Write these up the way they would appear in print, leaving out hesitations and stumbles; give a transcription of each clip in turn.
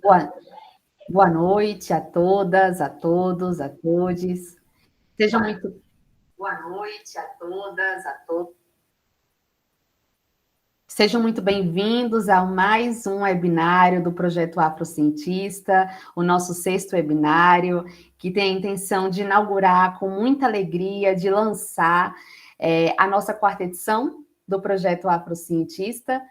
Boa, boa noite a todas, a todos, a todes. Sejam muito boa noite a todas, a todos. Sejam muito bem-vindos a mais um webinário do Projeto Afrocientista, o nosso sexto webinário, que tem a intenção de inaugurar com muita alegria, de lançar a nossa quarta edição do Projeto Afrocientista,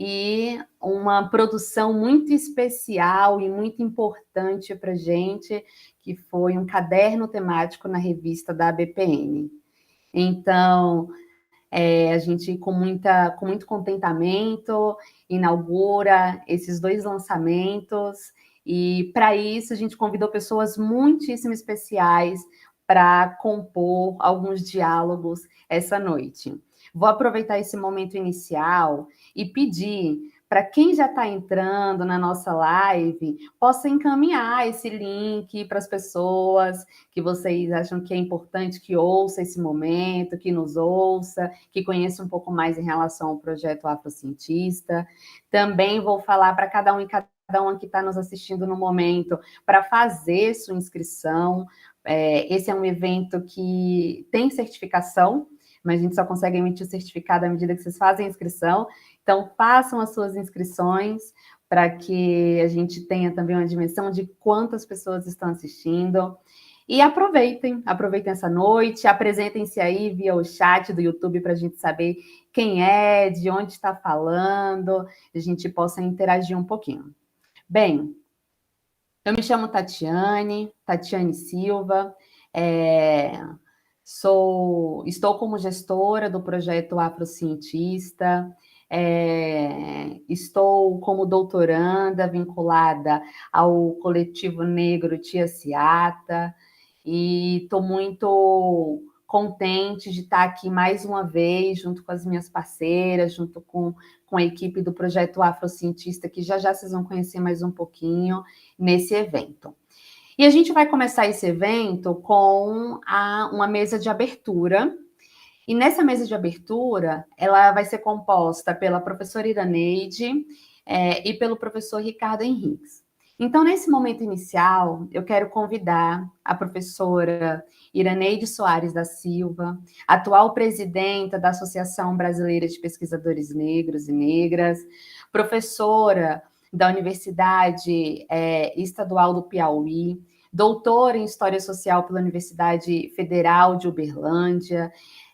e uma produção muito especial e muito importante para a gente, que foi um caderno temático na revista da ABPN. Então, a gente, com muito contentamento, inaugura esses dois lançamentos, e para isso a gente convidou pessoas muitíssimo especiais para compor alguns diálogos essa noite. Vou aproveitar esse momento inicial e pedir para quem já está entrando na nossa live, possa encaminhar esse link para as pessoas que vocês acham que é importante que ouça esse momento, que nos ouça, que conheça um pouco mais em relação ao projeto Afrocientista. Também vou falar para cada um e cada uma que está nos assistindo no momento para fazer sua inscrição. Esse é um evento que tem certificação, mas a gente só consegue emitir o certificado à medida que vocês fazem a inscrição. Então, façam as suas inscrições para que a gente tenha também uma dimensão de quantas pessoas estão assistindo. E aproveitem essa noite, apresentem-se aí via o chat do YouTube para a gente saber quem é, de onde está falando, a gente possa interagir um pouquinho. Bem, eu me chamo Tatiane Silva, estou como gestora do projeto Afrocientista, estou como doutoranda vinculada ao coletivo negro Tia Ciata, e estou muito contente de estar aqui mais uma vez, junto com as minhas parceiras, junto com a equipe do projeto Afrocientista, que já vocês vão conhecer mais um pouquinho nesse evento. E a gente vai começar esse evento com uma mesa de abertura. E nessa mesa de abertura, ela vai ser composta pela professora Iraneide e pelo professor Ricardo Henriques. Então, nesse momento inicial, eu quero convidar a professora Iraneide Soares da Silva, atual presidenta da Associação Brasileira de Pesquisadores Negros e Negras, professora da Universidade Estadual do Piauí, doutora em História Social pela Universidade Federal de Uberlândia,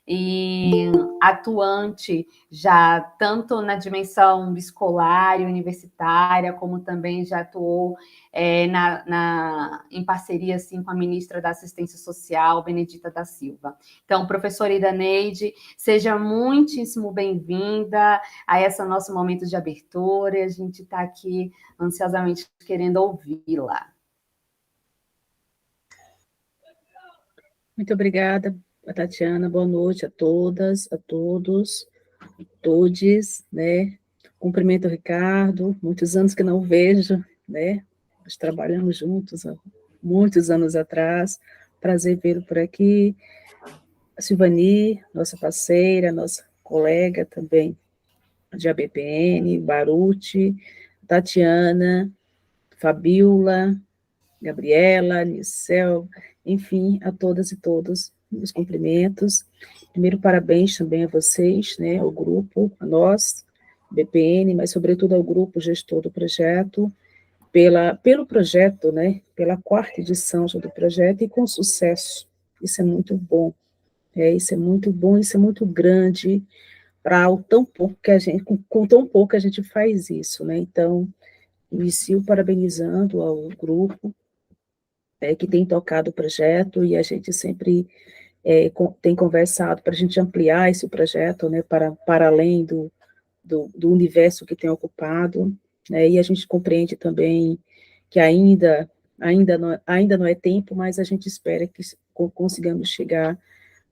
e atuante já tanto na dimensão escolar e universitária, como também já atuou em parceria assim, com a ministra da Assistência Social, Benedita da Silva. Então, professora Iraneide, seja muitíssimo bem-vinda a esse nosso momento de abertura, e a gente está aqui ansiosamente querendo ouvi-la. Muito obrigada, Tatiana. Boa noite a todas, a todos, todes, né? Cumprimento o Ricardo, muitos anos que não vejo, né? Nós trabalhamos juntos há muitos anos atrás. Prazer vê-lo por aqui. A Silvani, nossa parceira, nossa colega também de ABPN, Baruti, Tatiana, Fabiola, Gabriela, Nicel, enfim, a todas e todos, meus cumprimentos. Primeiro, parabéns também a vocês, né, ao grupo, a nós, BPN, mas sobretudo ao grupo gestor do projeto, pelo projeto, né, pela quarta edição já do projeto, e com sucesso. Isso é muito bom, isso é muito bom, isso é muito grande, para o tão pouco que a gente, com tão pouco que a gente faz isso, né, então, inicio parabenizando ao grupo, que tem tocado o projeto, e a gente sempre tem conversado para a gente ampliar esse projeto, né, para além do universo que tem ocupado, né, e a gente compreende também que ainda não é tempo, mas a gente espera que consigamos chegar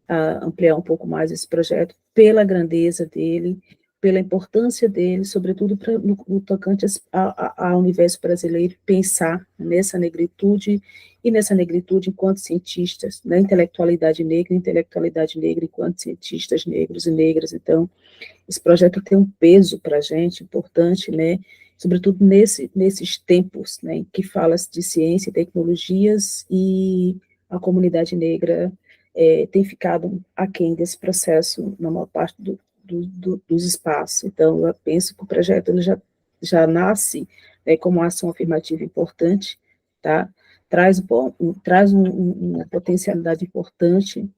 a ampliar um pouco mais esse projeto, pela grandeza dele, pela importância dele, sobretudo no tocante ao universo brasileiro, pensar nessa negritude, e nessa negritude enquanto cientistas, na intelectualidade negra enquanto cientistas negros e negras. Então, esse projeto tem um peso para a gente importante, né, sobretudo nesses tempos, né, em que fala-se de ciência e tecnologias, e a comunidade negra tem ficado aquém desse processo na maior parte dos espaços. Então, eu penso que o projeto ele já nasce, né, como uma ação afirmativa importante, tá? Traz uma potencialidade importante,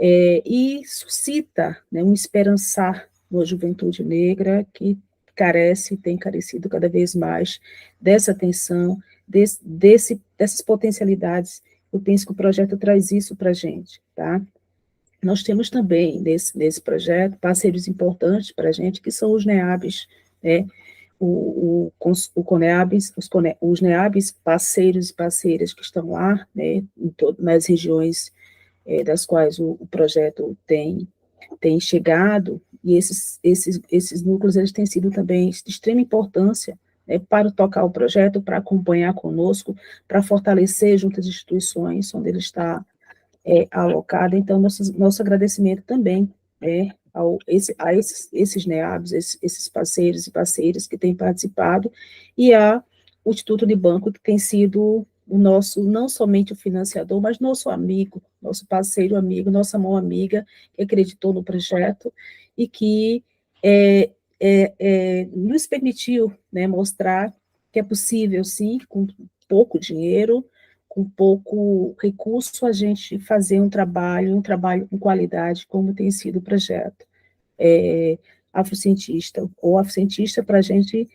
e suscita, né, um esperançar na juventude negra que carece, tem carecido cada vez mais dessa atenção, dessas potencialidades. Eu penso que o projeto traz isso para a gente, tá? Nós temos também, nesse projeto, parceiros importantes para a gente, que são os NEABs, né? O CONEABs, os NEABs, parceiros e parceiras que estão lá, né, nas regiões das quais o projeto tem chegado, e esses núcleos eles têm sido também de extrema importância, né, para tocar o projeto, para acompanhar conosco, para fortalecer junto às instituições onde ele está alocado. Então, nosso agradecimento também a esses NEABs, esses parceiros e parceiras que têm participado, e o Instituto de Banco, que tem sido o nosso, não somente o financiador, mas nosso amigo, nosso parceiro amigo, nossa mão amiga, que acreditou no projeto e que nos permitiu, né, mostrar que é possível, sim, com pouco dinheiro, com pouco recurso, a gente fazer um trabalho com qualidade, como tem sido o projeto afrocientista. O afrocientista, para a gente,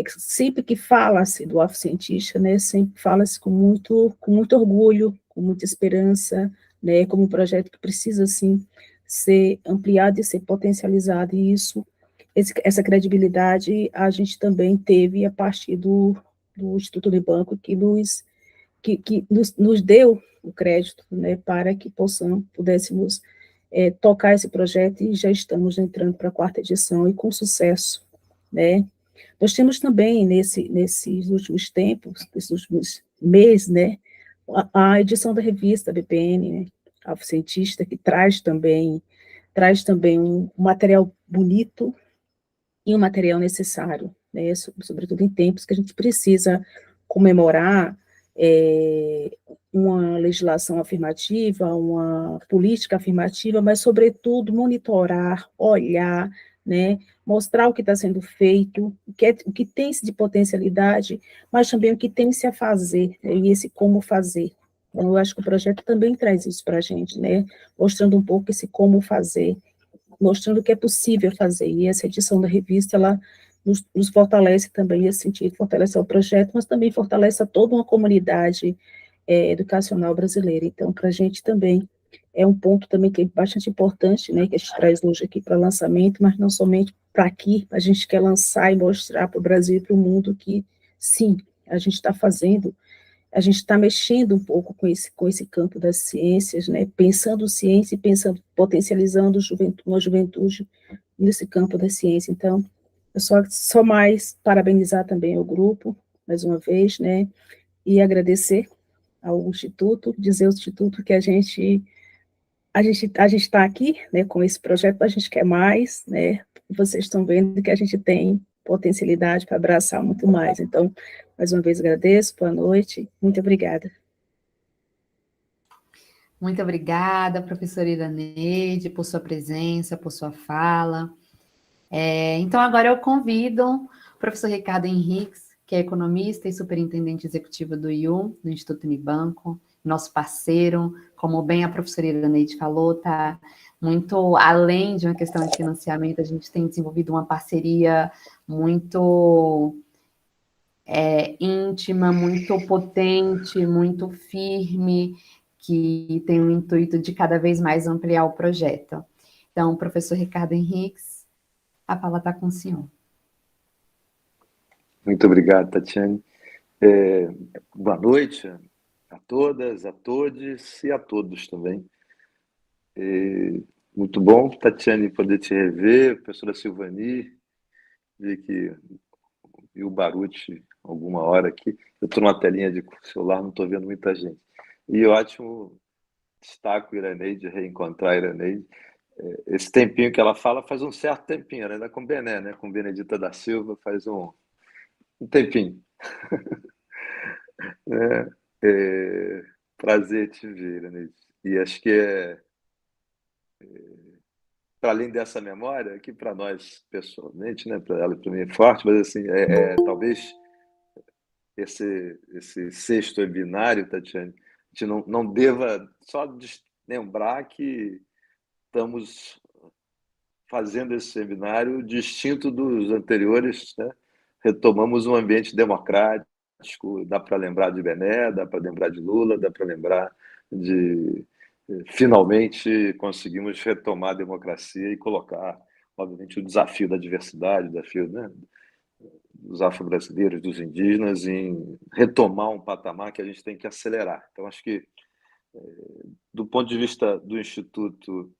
sempre que fala-se do afrocientista, né, sempre fala-se com muito orgulho, com muita esperança, né, como um projeto que precisa, sim, ser ampliado e ser potencializado, e essa credibilidade a gente também teve a partir do Instituto de Banco, que nos deu o crédito, né, para que pudéssemos tocar esse projeto, e já estamos entrando para a 4ª edição, e com sucesso, né. Nós temos também, nesses últimos tempos, nesses últimos meses, né, a edição da revista BPN, né, Afrocientista, que traz também um material bonito e um material necessário, né, sobretudo em tempos que a gente precisa comemorar uma legislação afirmativa, uma política afirmativa, mas, sobretudo, monitorar, olhar, né, mostrar o que está sendo feito, o que tem-se de potencialidade, mas também o que tem-se a fazer, né, e esse como fazer. Então, eu acho que o projeto também traz isso para a gente, né, mostrando um pouco esse como fazer, mostrando que é possível fazer, e essa edição da revista, ela nos fortalece também nesse sentido, fortalece o projeto, mas também fortalece a toda uma comunidade educacional brasileira. Então, para a gente também é um ponto também que é bastante importante, né, que a gente traz hoje aqui para lançamento, mas não somente para aqui, a gente quer lançar e mostrar para o Brasil e para o mundo que, sim, a gente está fazendo, a gente está mexendo um pouco com esse campo das ciências, né, pensando ciência e pensando, potencializando uma juventude nesse campo da ciência. Então, eu só mais parabenizar também o grupo, mais uma vez, né, e agradecer ao Instituto, dizer ao Instituto que a gente está aqui, né, com esse projeto, a gente quer mais, né, vocês estão vendo que a gente tem potencialidade para abraçar muito mais. Então, mais uma vez agradeço, boa noite, muito obrigada. Muito obrigada, professora Iraneide, por sua presença, por sua fala. Então, agora eu convido o professor Ricardo Henriques, que é economista e superintendente executivo do IU, do Instituto Unibanco, nosso parceiro, como bem a professora Iraneide falou, está muito além de uma questão de financiamento, a gente tem desenvolvido uma parceria muito íntima, muito potente, muito firme, que tem o intuito de cada vez mais ampliar o projeto. Então, professor Ricardo Henriques, a fala está com o senhor. Muito obrigado, Tatiane. Boa noite a todas, a todos e a todos também. Muito bom, Tatiane, poder te rever, professora Silvani, ver que vi o Baruch alguma hora aqui. Eu estou numa telinha de celular, não estou vendo muita gente. E ótimo, destaco Iraneide, reencontrar Iraneide. Esse tempinho que ela fala faz um certo tempinho, ela ainda com Bené, né? Com Benedita da Silva, faz um um tempinho. Né? Prazer te ver, Anete. E acho que para além dessa memória, que para nós pessoalmente, né, para ela e para mim é forte, mas assim, talvez esse sexto webinário, Tatiane, a gente não deva só lembrar que estamos fazendo esse seminário distinto dos anteriores, né? Retomamos um ambiente democrático, dá para lembrar de Bené, dá para lembrar de Lula, dá para lembrar de... Finalmente conseguimos retomar a democracia e colocar, obviamente, o desafio da diversidade, o desafio, né, dos afro-brasileiros, dos indígenas, em retomar um patamar que a gente tem que acelerar. Então, acho que, do ponto de vista do Instituto,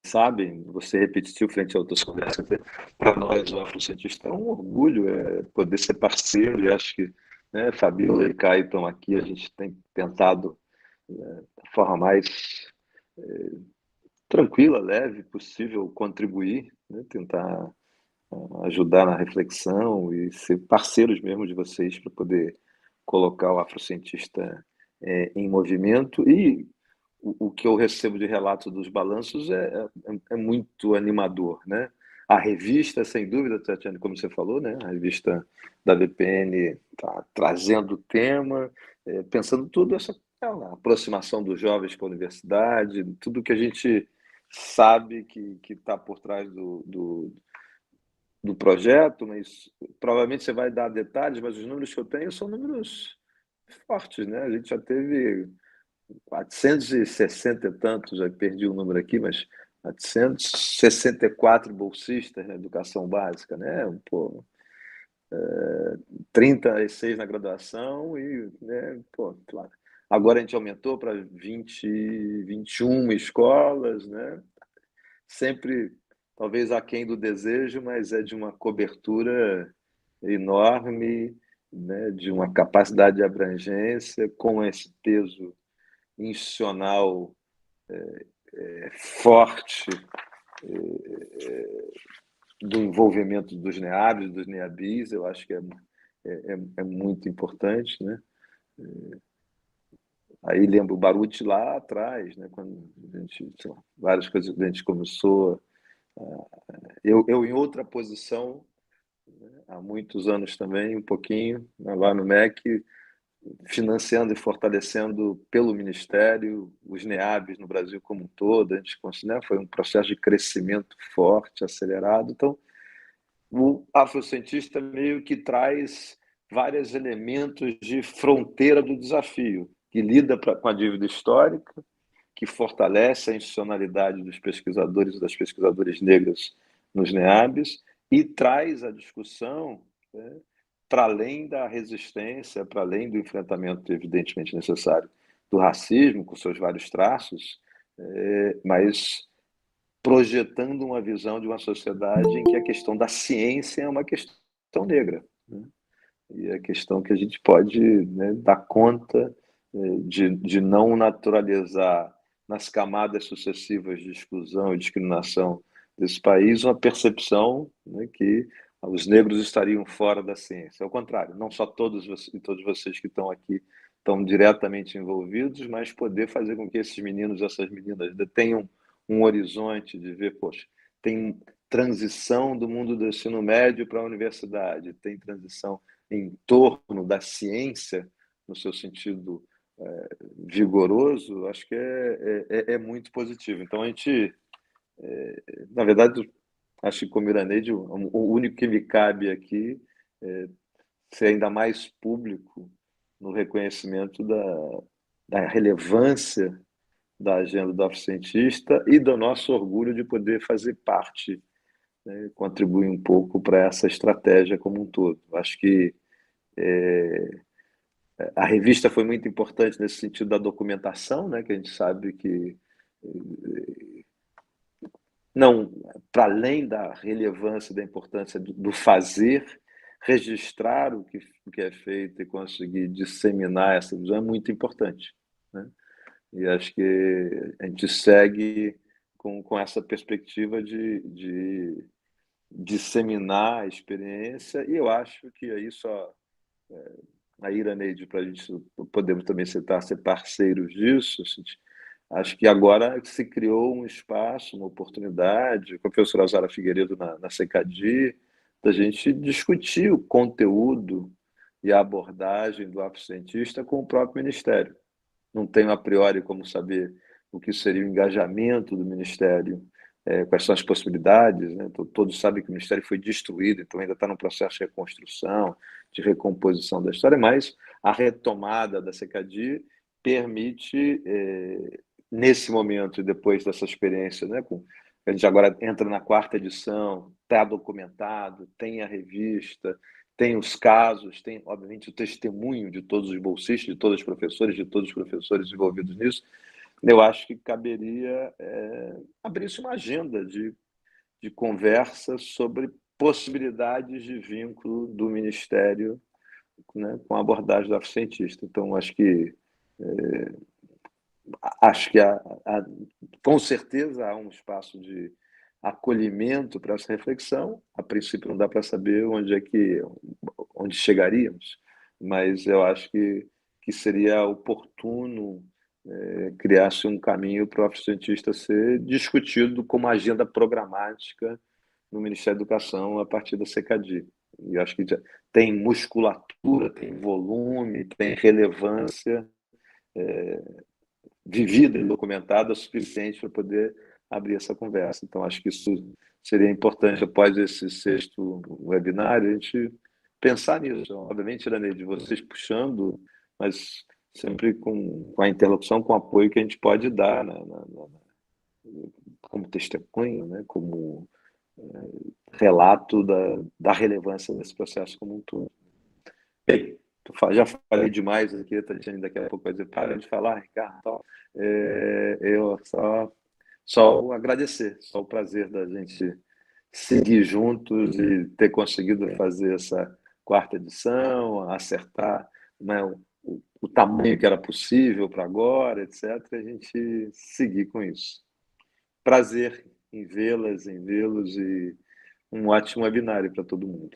sabem, você repetiu frente a outras conversas, para nós, o afrocientista, é um orgulho poder ser parceiro, e acho que, né, Fabiola e Caio estão aqui, a gente tem tentado, da forma mais tranquila, leve possível, contribuir, né, tentar ajudar na reflexão e ser parceiros mesmo de vocês para poder colocar o afrocientista em movimento. E o que eu recebo de relato dos balanços é muito animador, né? A revista, sem dúvida, Tatiana, como você falou, né? A revista da VPN está trazendo o tema, pensando tudo essa a aproximação dos jovens com a universidade, tudo que a gente sabe que está por trás do projeto, mas provavelmente você vai dar detalhes, mas os números que eu tenho são números fortes, né? A gente já teve 460 e tantos, já perdi o número aqui, mas 464 bolsistas na educação básica, né? Pô, 36 na graduação e, né, pô, claro. Agora a gente aumentou para 21 escolas, né? Sempre, talvez aquém do desejo, mas é de uma cobertura enorme, né? De uma capacidade de abrangência, com esse peso institucional forte do envolvimento dos NEABs, dos NEABIs, eu acho que é muito importante, né? Aí lembro o Baruch lá atrás, né? Quando a gente, sei lá, várias coisas que a gente começou, eu em outra posição, né? Há muitos anos também, um pouquinho, né? Lá no MEC, financiando e fortalecendo pelo Ministério os NEABs no Brasil como um todo. A gente, né, foi um processo de crescimento forte, acelerado. Então, o afrocientista meio que traz vários elementos de fronteira do desafio, que lida com a dívida histórica, que fortalece a institucionalidade dos pesquisadores e das pesquisadoras negras nos NEABs e traz a discussão, né, para além da resistência, para além do enfrentamento evidentemente necessário do racismo, com seus vários traços, mas projetando uma visão de uma sociedade em que a questão da ciência é uma questão negra, né? E é a questão que a gente pode, né, dar conta de não naturalizar nas camadas sucessivas de exclusão e discriminação desse país uma percepção, né, que os negros estariam fora da ciência. Ao contrário, não só todos e todos vocês que estão aqui estão diretamente envolvidos, mas poder fazer com que esses meninos e essas meninas tenham um horizonte de ver, poxa, tem transição do mundo do ensino médio para a universidade, tem transição em torno da ciência, no seu sentido vigoroso, acho que é muito positivo. Então, a gente, na verdade, acho que como Iraneide, o único que me cabe aqui é ser ainda mais público no reconhecimento da relevância da agenda do afrocientista e do nosso orgulho de poder fazer parte, né, contribuir um pouco para essa estratégia como um todo. Acho que a revista foi muito importante nesse sentido da documentação, né, que a gente sabe que não, para além da relevância, da importância do fazer, registrar o que é feito e conseguir disseminar essa visão é muito importante, né? E acho que a gente segue com essa perspectiva de disseminar a experiência, e eu acho que aí só a Iraneide, para a gente podemos também ser parceiros disso, assim, acho que agora se criou um espaço, uma oportunidade, com a professora Zara Figueiredo na CECADI, da gente discutir o conteúdo e a abordagem do afrocientista com o próprio Ministério. Não tenho a priori como saber o que seria o engajamento do Ministério, quais são as possibilidades, né? Todos sabem que o Ministério foi destruído, então ainda está no processo de reconstrução, de recomposição da história, mas a retomada da CECADI permite, nesse momento e depois dessa experiência, né, a gente agora entra na 4ª edição, está documentado, tem a revista, tem os casos, tem, obviamente, o testemunho de todos os bolsistas, de todos os professores envolvidos nisso. Eu acho que caberia abrir-se uma agenda de conversa sobre possibilidades de vínculo do Ministério, né, com a abordagem do afrocientista. Então, acho que com certeza há um espaço de acolhimento para essa reflexão. A princípio não dá para saber onde chegaríamos, mas eu acho que seria oportuno criar-se um caminho para o afrocientista ser discutido como agenda programática no Ministério da Educação a partir da CECADI. E acho que já tem musculatura, tem volume, tem relevância vivida e documentada o suficiente para poder abrir essa conversa. Então, acho que isso seria importante, após esse 6º webinário, a gente pensar nisso. Obviamente, Iraneide, vocês puxando, mas sempre com a interlocução, com o apoio que a gente pode dar como testemunho, né, como relato da relevância desse processo como um todo. Bem, já falei demais aqui, Tatiana, daqui a pouco vai dizer, para de falar, Ricardo. Eu só agradecer, só o prazer da gente seguir juntos e ter conseguido fazer essa 4ª edição, acertar, né, o tamanho que era possível para agora, etc., a gente seguir com isso. Prazer em vê-las, em vê-los, e um ótimo webinário para todo mundo.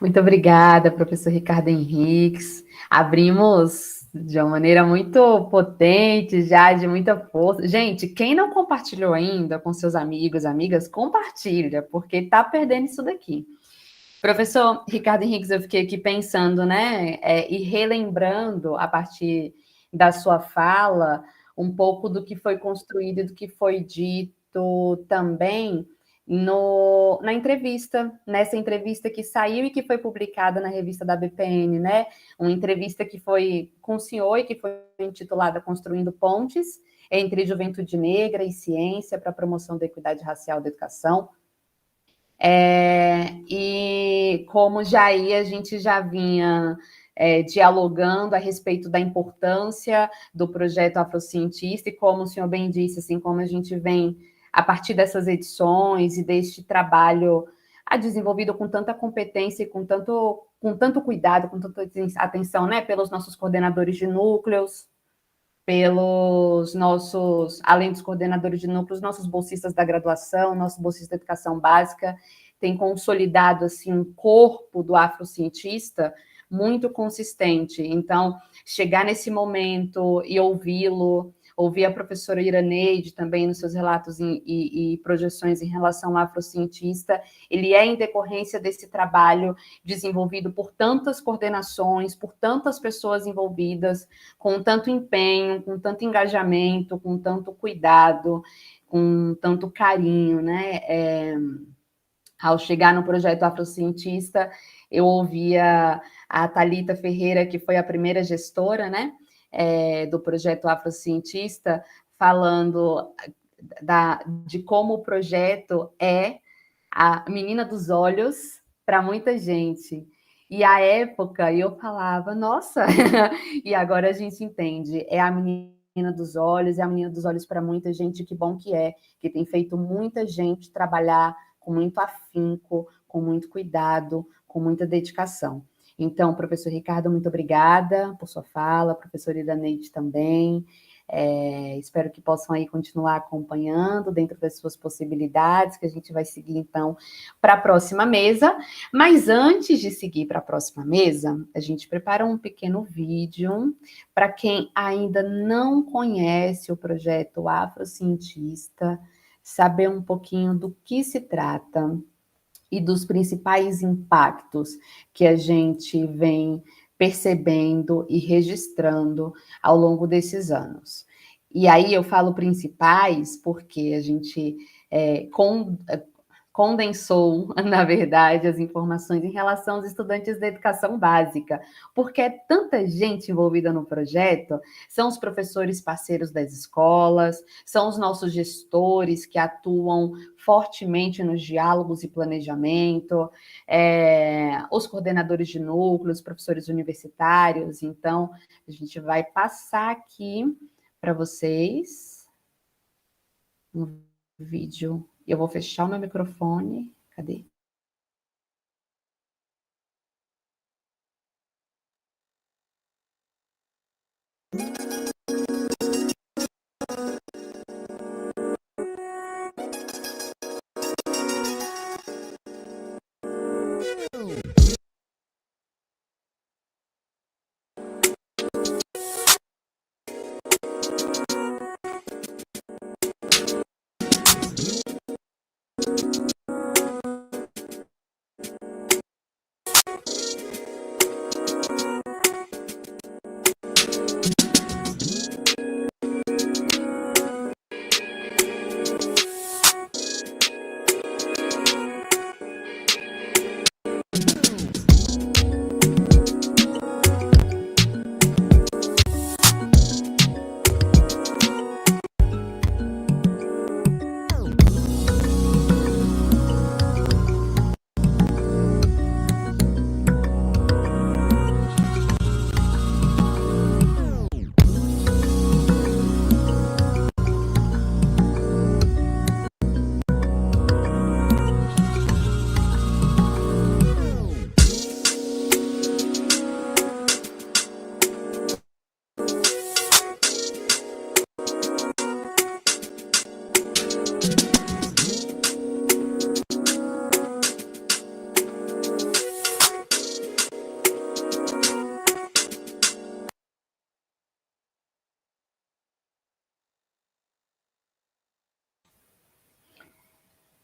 Muito obrigada, professor Ricardo Henriques. Abrimos de uma maneira muito potente, já de muita força. Gente, quem não compartilhou ainda com seus amigos, amigas, compartilha, porque está perdendo isso daqui. Professor Ricardo Henriques, eu fiquei aqui pensando, né, e relembrando a partir da sua fala um pouco do que foi construído e do que foi dito também nessa entrevista que saiu e que foi publicada na revista da BPN, né? Uma entrevista que foi com o senhor e que foi intitulada Construindo Pontes entre Juventude Negra e Ciência para a Promoção da Equidade Racial da Educação. E como já aí a gente já vinha dialogando a respeito da importância do projeto Afrocientista, e como o senhor bem disse, assim, como a gente vem, a partir dessas edições e deste trabalho desenvolvido com tanta competência e com tanto cuidado, com tanta atenção, né, pelos nossos coordenadores de núcleos, pelos nossos, além dos coordenadores de núcleos, nossos bolsistas da graduação, nossos bolsistas da educação básica, tem consolidado, assim, um corpo do afrocientista muito consistente. Então, chegar nesse momento e ouvir a professora Iraneide também nos seus relatos e projeções em relação ao afrocientista, ele é em decorrência desse trabalho desenvolvido por tantas coordenações, por tantas pessoas envolvidas, com tanto empenho, com tanto engajamento, com tanto cuidado, com tanto carinho, né? Ao chegar no projeto Afrocientista, eu ouvia a Thalita Ferreira, que foi a primeira gestora, né, do projeto Afrocientista, falando de como o projeto é a menina dos olhos para muita gente. E à época eu falava, nossa, e agora a gente entende, é a menina dos olhos, é a menina dos olhos para muita gente, que bom que tem feito muita gente trabalhar com muito afinco, com muito cuidado, com muita dedicação. Então, professor Ricardo, muito obrigada por sua fala, professora Iraneide também. Espero que possam aí continuar acompanhando dentro das suas possibilidades, que a gente vai seguir, então, para a próxima mesa. Mas antes de seguir para a próxima mesa, a gente prepara um pequeno vídeo para quem ainda não conhece o projeto Afrocientista, saber um pouquinho do que se trata e dos principais impactos que a gente vem percebendo e registrando ao longo desses anos. E aí eu falo principais porque a gente condensou, na verdade, as informações em relação aos estudantes da educação básica, porque é tanta gente envolvida no projeto, são os professores parceiros das escolas, são os nossos gestores que atuam fortemente nos diálogos e planejamento, os coordenadores de núcleos, professores universitários. Então, a gente vai passar aqui para vocês um vídeo. Eu vou fechar o meu microfone. Cadê?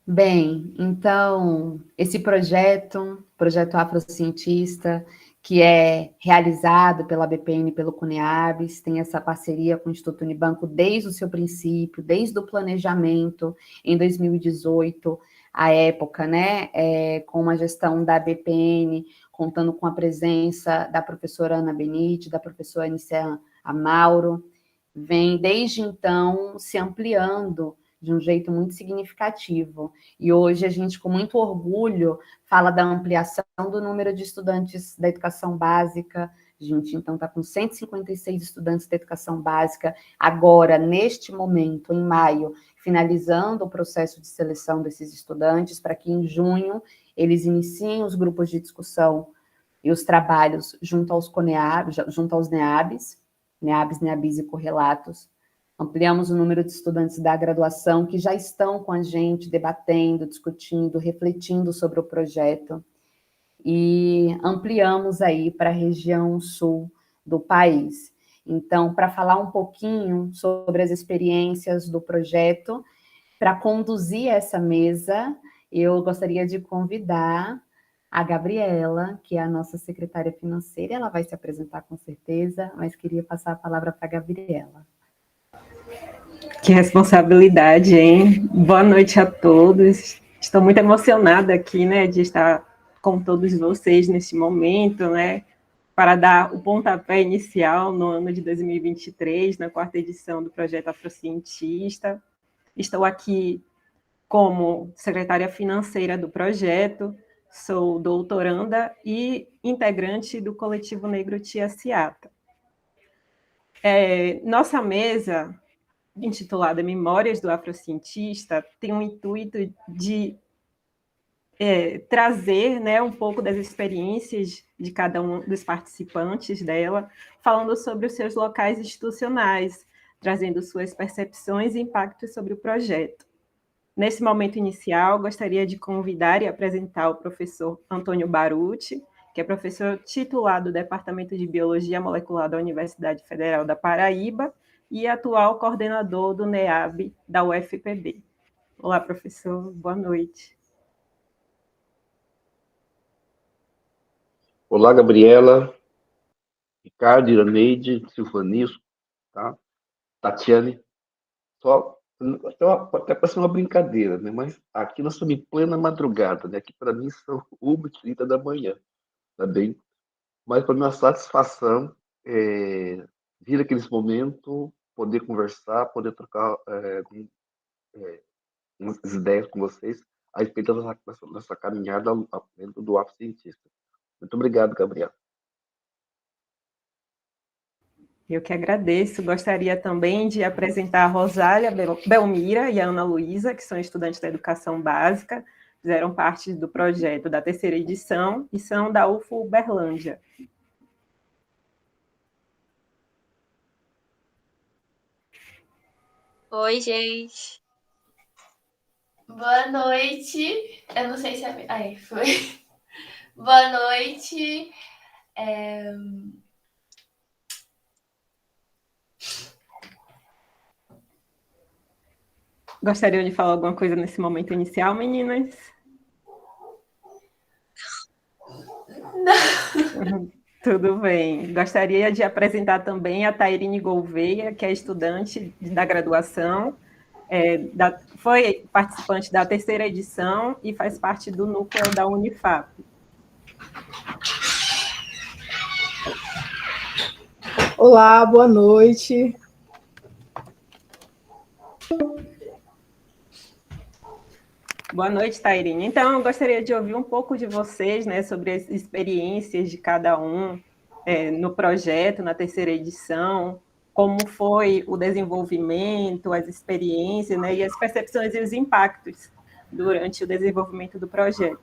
Bem, então, esse projeto Afrocientista, que é realizado pela BPN e pelo CUNEABS, tem essa parceria com o Instituto Unibanco desde o seu princípio, desde o planejamento, em 2018, à época, né, com uma gestão da BPN, contando com a presença da professora Ana Benite, da professora Anícia Amauro, vem desde então se ampliando de um jeito muito significativo. E hoje a gente, com muito orgulho, fala da ampliação do número de estudantes da educação básica. A gente, então, está com 156 estudantes da educação básica, agora, neste momento, em maio, finalizando o processo de seleção desses estudantes, para que em junho eles iniciem os grupos de discussão e os trabalhos junto aos NEABs, NEABs e correlatos. Ampliamos o número de estudantes da graduação que já estão com a gente, debatendo, discutindo, refletindo sobre o projeto. E ampliamos aí para a região sul do país. Então, para falar um pouquinho sobre as experiências do projeto, para conduzir essa mesa, eu gostaria de convidar a Gabriela, que é a nossa secretária financeira. Ela vai se apresentar com certeza, mas queria passar a palavra para a Gabriela. Que responsabilidade, hein? Boa noite a todos. Estou muito emocionada aqui, né, de estar com todos vocês neste momento, né, para dar o pontapé inicial no ano de 2023, na 4ª edição do Projeto Afrocientista. Estou aqui como secretária financeira do projeto, sou doutoranda e integrante do Coletivo Negro Tia Ciata. Nossa mesa, intitulada Memórias do Afrocientista, tem o intuito de trazer, né, um pouco das experiências de cada um dos participantes dela, falando sobre os seus locais institucionais, trazendo suas percepções e impactos sobre o projeto. Nesse momento inicial, gostaria de convidar e apresentar o professor Antônio Baruti, que é professor titular do Departamento de Biologia Molecular da Universidade Federal da Paraíba e atual coordenador do NEAB da UFPB. Olá, professor, boa noite. Olá, Gabriela, Ricardo, Iraneide, Silvanisco, tá? Tatiane. Só, até parece uma brincadeira, né? Mas aqui nós estamos em plena madrugada, né? Aqui para mim são 1h30 da manhã, tá bem? Mas para minha satisfação, vir aqueles momentos, poder conversar, poder trocar umas ideias com vocês a respeito dessa caminhada dentro do Afrocientista. Muito obrigado, Gabriela. Eu que agradeço. Gostaria também de apresentar a Rosália Belmira e a Ana Luísa, que são estudantes da educação básica, fizeram parte do projeto da terceira edição e são da UFO Uberlândia. Oi, gente. Boa noite. Eu não sei se é. Aí, foi. Boa noite. Gostariam de falar alguma coisa nesse momento inicial, meninas? Não. Tudo bem. Gostaria de apresentar também a Tairine Gouveia, que é estudante da graduação, foi participante da terceira edição e faz parte do núcleo da Unifap. Olá, boa noite. Boa noite, Tairine. Então, eu gostaria de ouvir um pouco de vocês, né, sobre as experiências de cada um no projeto, na terceira edição, como foi o desenvolvimento, as experiências, né, e as percepções e os impactos durante o desenvolvimento do projeto.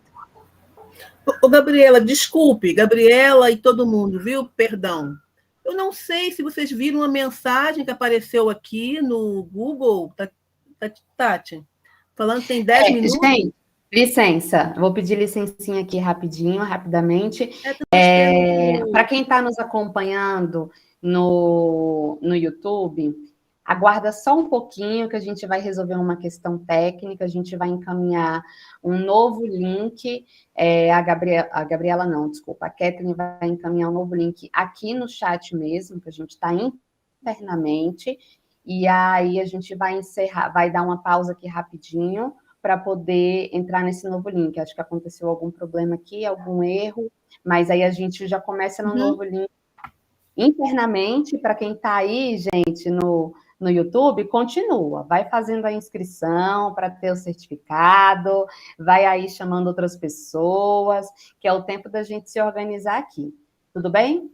Ô, Gabriela, desculpe, Gabriela e todo mundo, viu? Perdão. Eu não sei se vocês viram uma mensagem que apareceu aqui no Google, Tati, falando que tem 10 minutos. Gente, licença, vou pedir licencinha aqui rapidamente. Para quem está nos acompanhando no YouTube, aguarda só um pouquinho que a gente vai resolver uma questão técnica, a gente vai encaminhar um novo link, a Gabriela não, desculpa, a Kathleen vai encaminhar um novo link aqui no chat mesmo, que a gente está internamente, e aí a gente vai encerrar, vai dar uma pausa aqui rapidinho, para poder entrar nesse novo link. Acho que aconteceu algum problema aqui, algum erro, mas aí a gente já começa no novo link internamente. Para quem está aí, gente, no YouTube, continua, vai fazendo a inscrição para ter o certificado, vai aí chamando outras pessoas, que é o tempo da gente se organizar aqui. Tudo bem?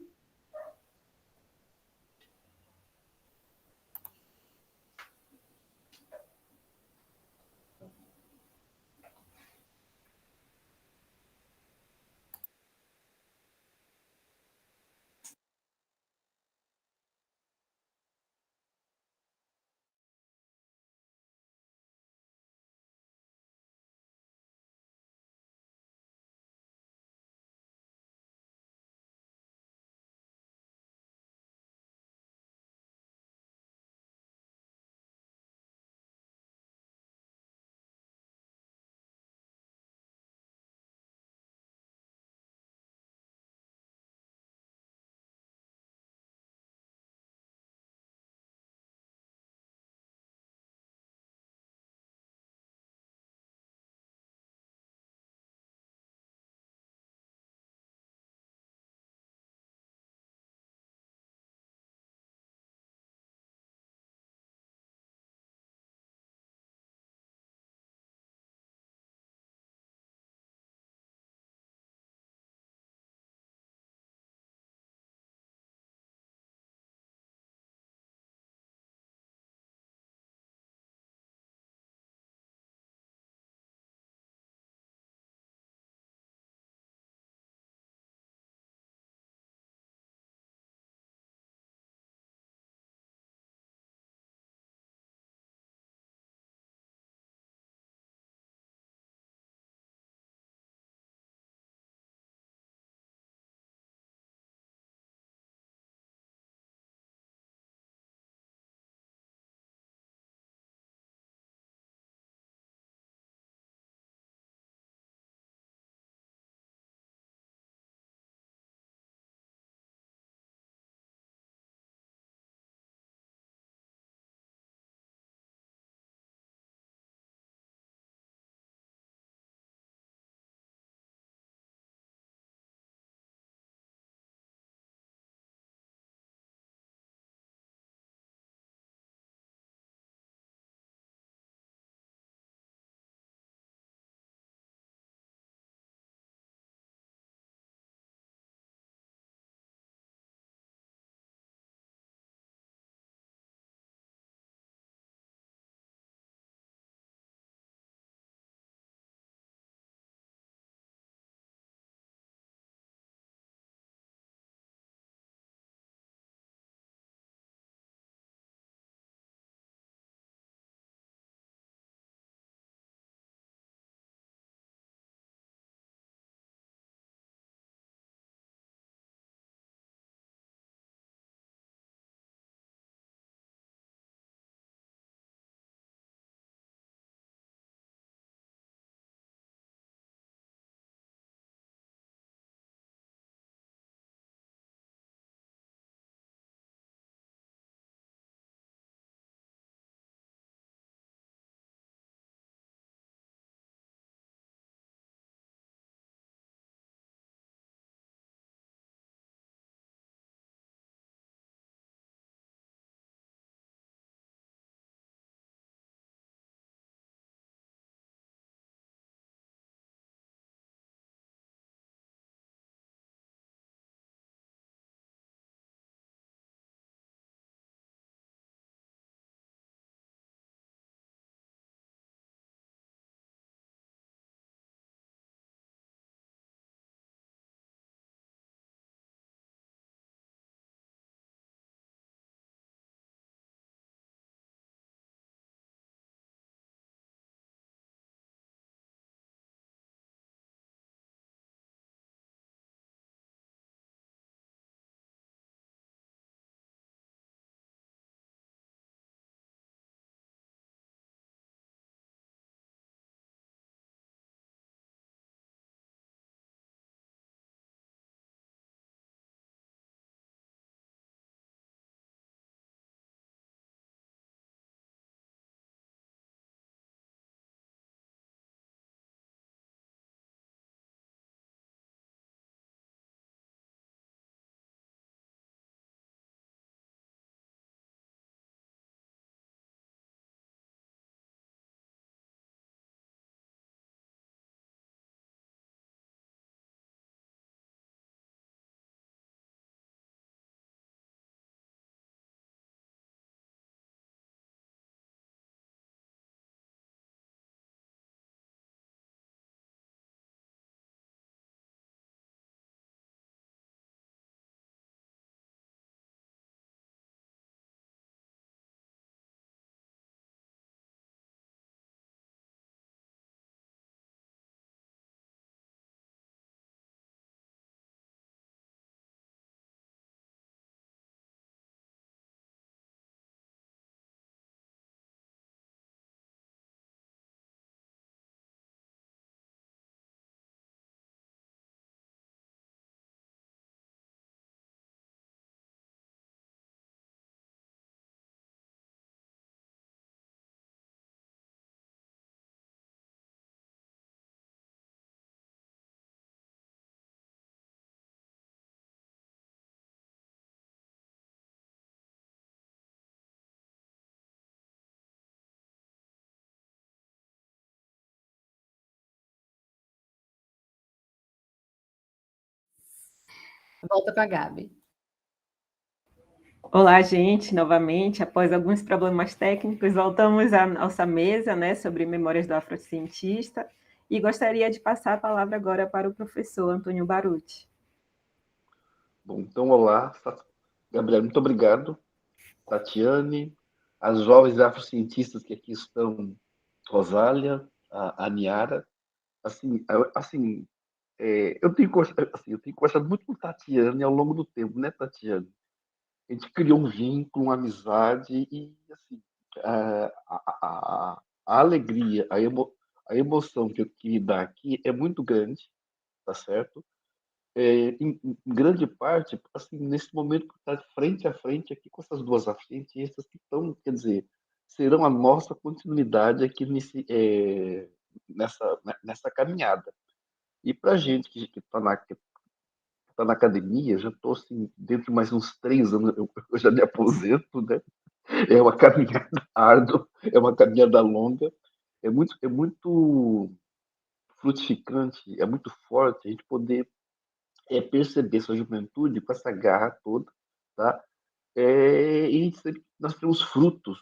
Volta para a Gabi. Olá, gente, novamente, após alguns problemas técnicos, voltamos à nossa mesa, né, sobre memórias do afrocientista, e gostaria de passar a palavra agora para o professor Antônio Baruti. Bom, então, olá, Gabriel, muito obrigado. Tatiane, as jovens afrocientistas que aqui estão, Rosália, a Niara, assim, eu tenho conversado muito com Tatiane ao longo do tempo, né, Tatiane? A gente criou um vínculo, uma amizade e, assim, a alegria, a emoção que me dá aqui é muito grande, tá certo? Em grande parte, assim, nesse momento que está frente a frente aqui com essas duas cientistas que estão, quer dizer, serão a nossa continuidade aqui nessa caminhada. E para a gente que tá na academia, já estou assim, dentro de mais uns 3 anos, eu já me aposento, né? É uma caminhada árdua, é uma caminhada longa, é muito frutificante, é muito forte a gente poder perceber sua juventude com essa garra toda, tá? E nós temos frutos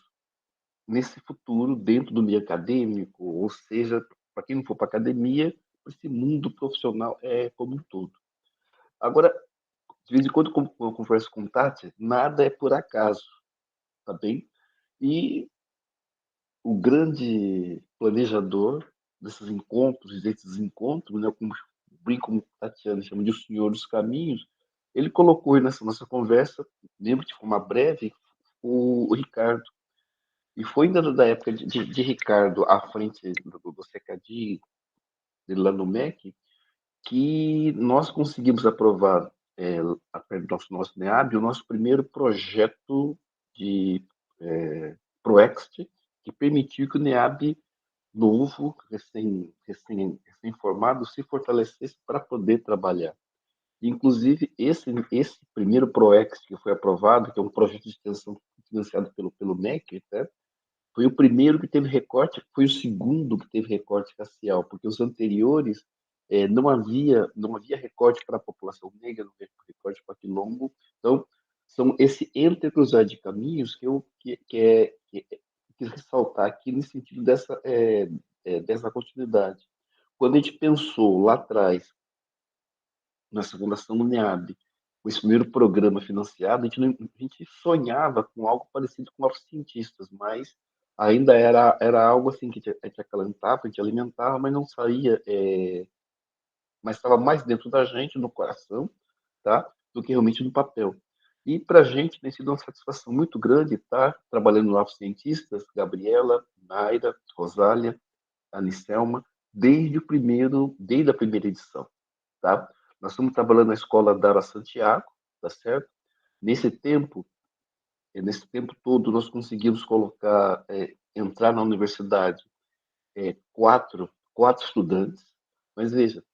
nesse futuro dentro do meio acadêmico, ou seja, para quem não for para academia, esse mundo profissional como um todo. Agora, de vez em quando, eu converso com o Tati, nada é por acaso, tá bem? E o grande planejador desses encontros, né, como brinco, como Tatiana chama de o Senhor dos Caminhos, ele colocou aí nessa nossa conversa, mesmo de forma breve, o Ricardo. E foi ainda da época de Ricardo à frente do CECAD, dele lá no MEC, que nós conseguimos aprovar, do nosso NEAB, o nosso primeiro projeto de ProExt, que permitiu que o NEAB novo, recém-formado, se fortalecesse para poder trabalhar. Inclusive, esse primeiro ProEx que foi aprovado, que é um projeto de extensão financiado pelo MEC, né, foi o primeiro que teve recorte, foi o segundo que teve recorte racial, porque os anteriores não havia recorte para a população negra, não havia recorte para quilombo. Então, são esse entrecruzar de caminhos que eu quis ressaltar aqui no sentido dessa continuidade. Quando a gente pensou lá atrás, nessa fundação do NEAB, com esse primeiro programa financiado, a gente sonhava com algo parecido com os cientistas, mas ainda era algo assim que a gente acalentava, a gente alimentava, mas não saía, mas estava mais dentro da gente, no coração, tá? Do que realmente no papel. E para a gente tem sido uma satisfação muito grande estar trabalhando no Cientistas, Gabriela, Naira, Rosália, Anicelma, desde a primeira edição, tá? Nós estamos trabalhando na escola Dara Santiago, tá certo? Nesse tempo todo, nós conseguimos entrar na universidade quatro estudantes, mas veja,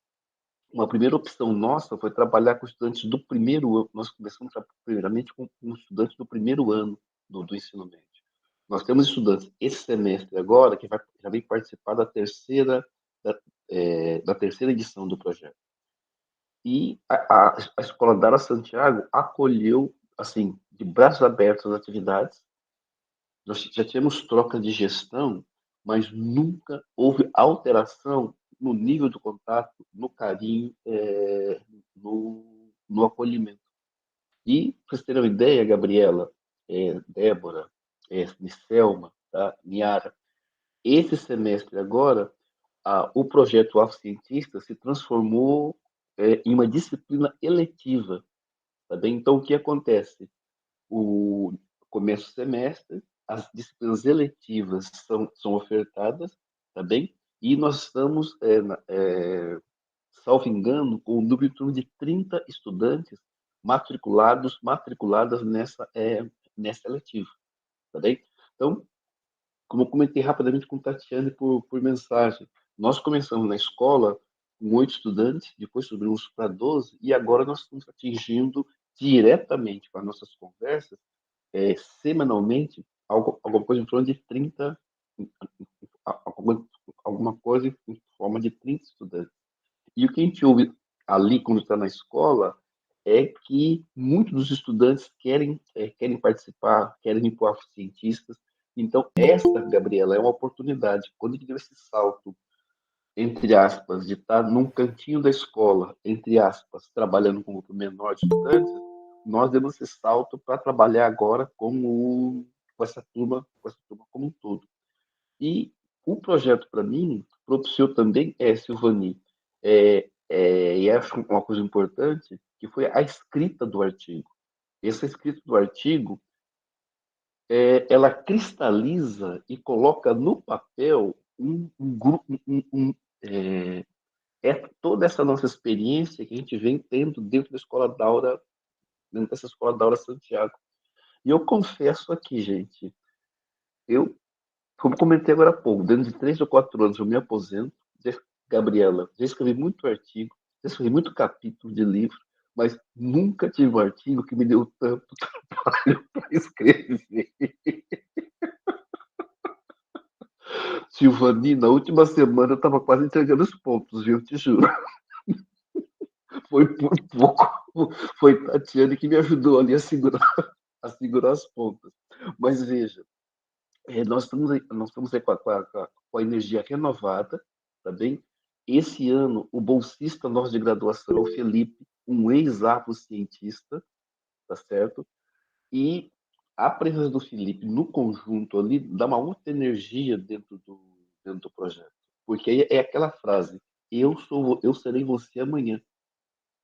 uma primeira opção nossa foi trabalhar com estudantes do primeiro ano. Nós começamos primeiramente com estudantes do primeiro ano do ensino médio. Nós temos estudantes esse semestre agora que já vem participar da terceira edição do projeto. E a Escola Dara Santiago acolheu, assim, de braços abertos as atividades. Nós já tínhamos troca de gestão, mas nunca houve alteração no nível do contato, no carinho, no acolhimento. E, para vocês terem uma ideia, Gabriela, Débora, Nicelma, tá? Niara, esse semestre agora, o projeto Afrocientista se transformou em uma disciplina eletiva. Tá bem? Então, o que acontece? O começo do semestre, as disciplinas eletivas são ofertadas, tá bem? E nós estamos, salvo engano, com um número em torno de 30 estudantes matriculadas nessa eletiva, tá bem? Então, como eu comentei rapidamente com Tatiane por mensagem, nós começamos na escola com 8 estudantes, depois subimos para 12, e agora nós estamos atingindo diretamente com as nossas conversas, semanalmente, alguma coisa em torno de 30, alguma coisa em forma de 30 estudantes. E o que a gente ouve ali, quando está na escola, é que muitos dos estudantes querem participar, querem ir para o Afrocientistas. Então, esta, Gabriela, é uma oportunidade. Quando a gente deu esse salto, entre aspas, de estar num cantinho da escola, entre aspas, trabalhando com um grupo menor de estudantes, nós demos esse salto para trabalhar agora com essa turma como um todo. E o projeto, para mim, propiciou também, Silvani, e acho uma coisa importante, que foi a escrita do artigo. Essa escrita do artigo, ela cristaliza e coloca no papel um grupo, toda essa nossa experiência que a gente vem tendo dentro da Escola Daura, dentro dessa Escola Daura Santiago. E eu confesso aqui, gente, como comentei agora há pouco, dentro de 3 ou 4 anos eu me aposento. Gabriela, já escrevi muito artigo, já escrevi muito capítulo de livro, mas nunca tive um artigo que me deu tanto trabalho para escrever. Silvani, na última semana eu estava quase entregando os pontos, viu? Te juro. Foi por pouco. Foi Tatiane que me ajudou ali a segurar as pontas. Mas veja, nós estamos aí com a energia renovada, tá bem? Esse ano, o bolsista nosso de graduação é o Felipe, um ex-afrocientista, tá certo? E a presença do Felipe no conjunto ali dá uma outra energia dentro do projeto. Porque aí é aquela frase, eu serei você amanhã,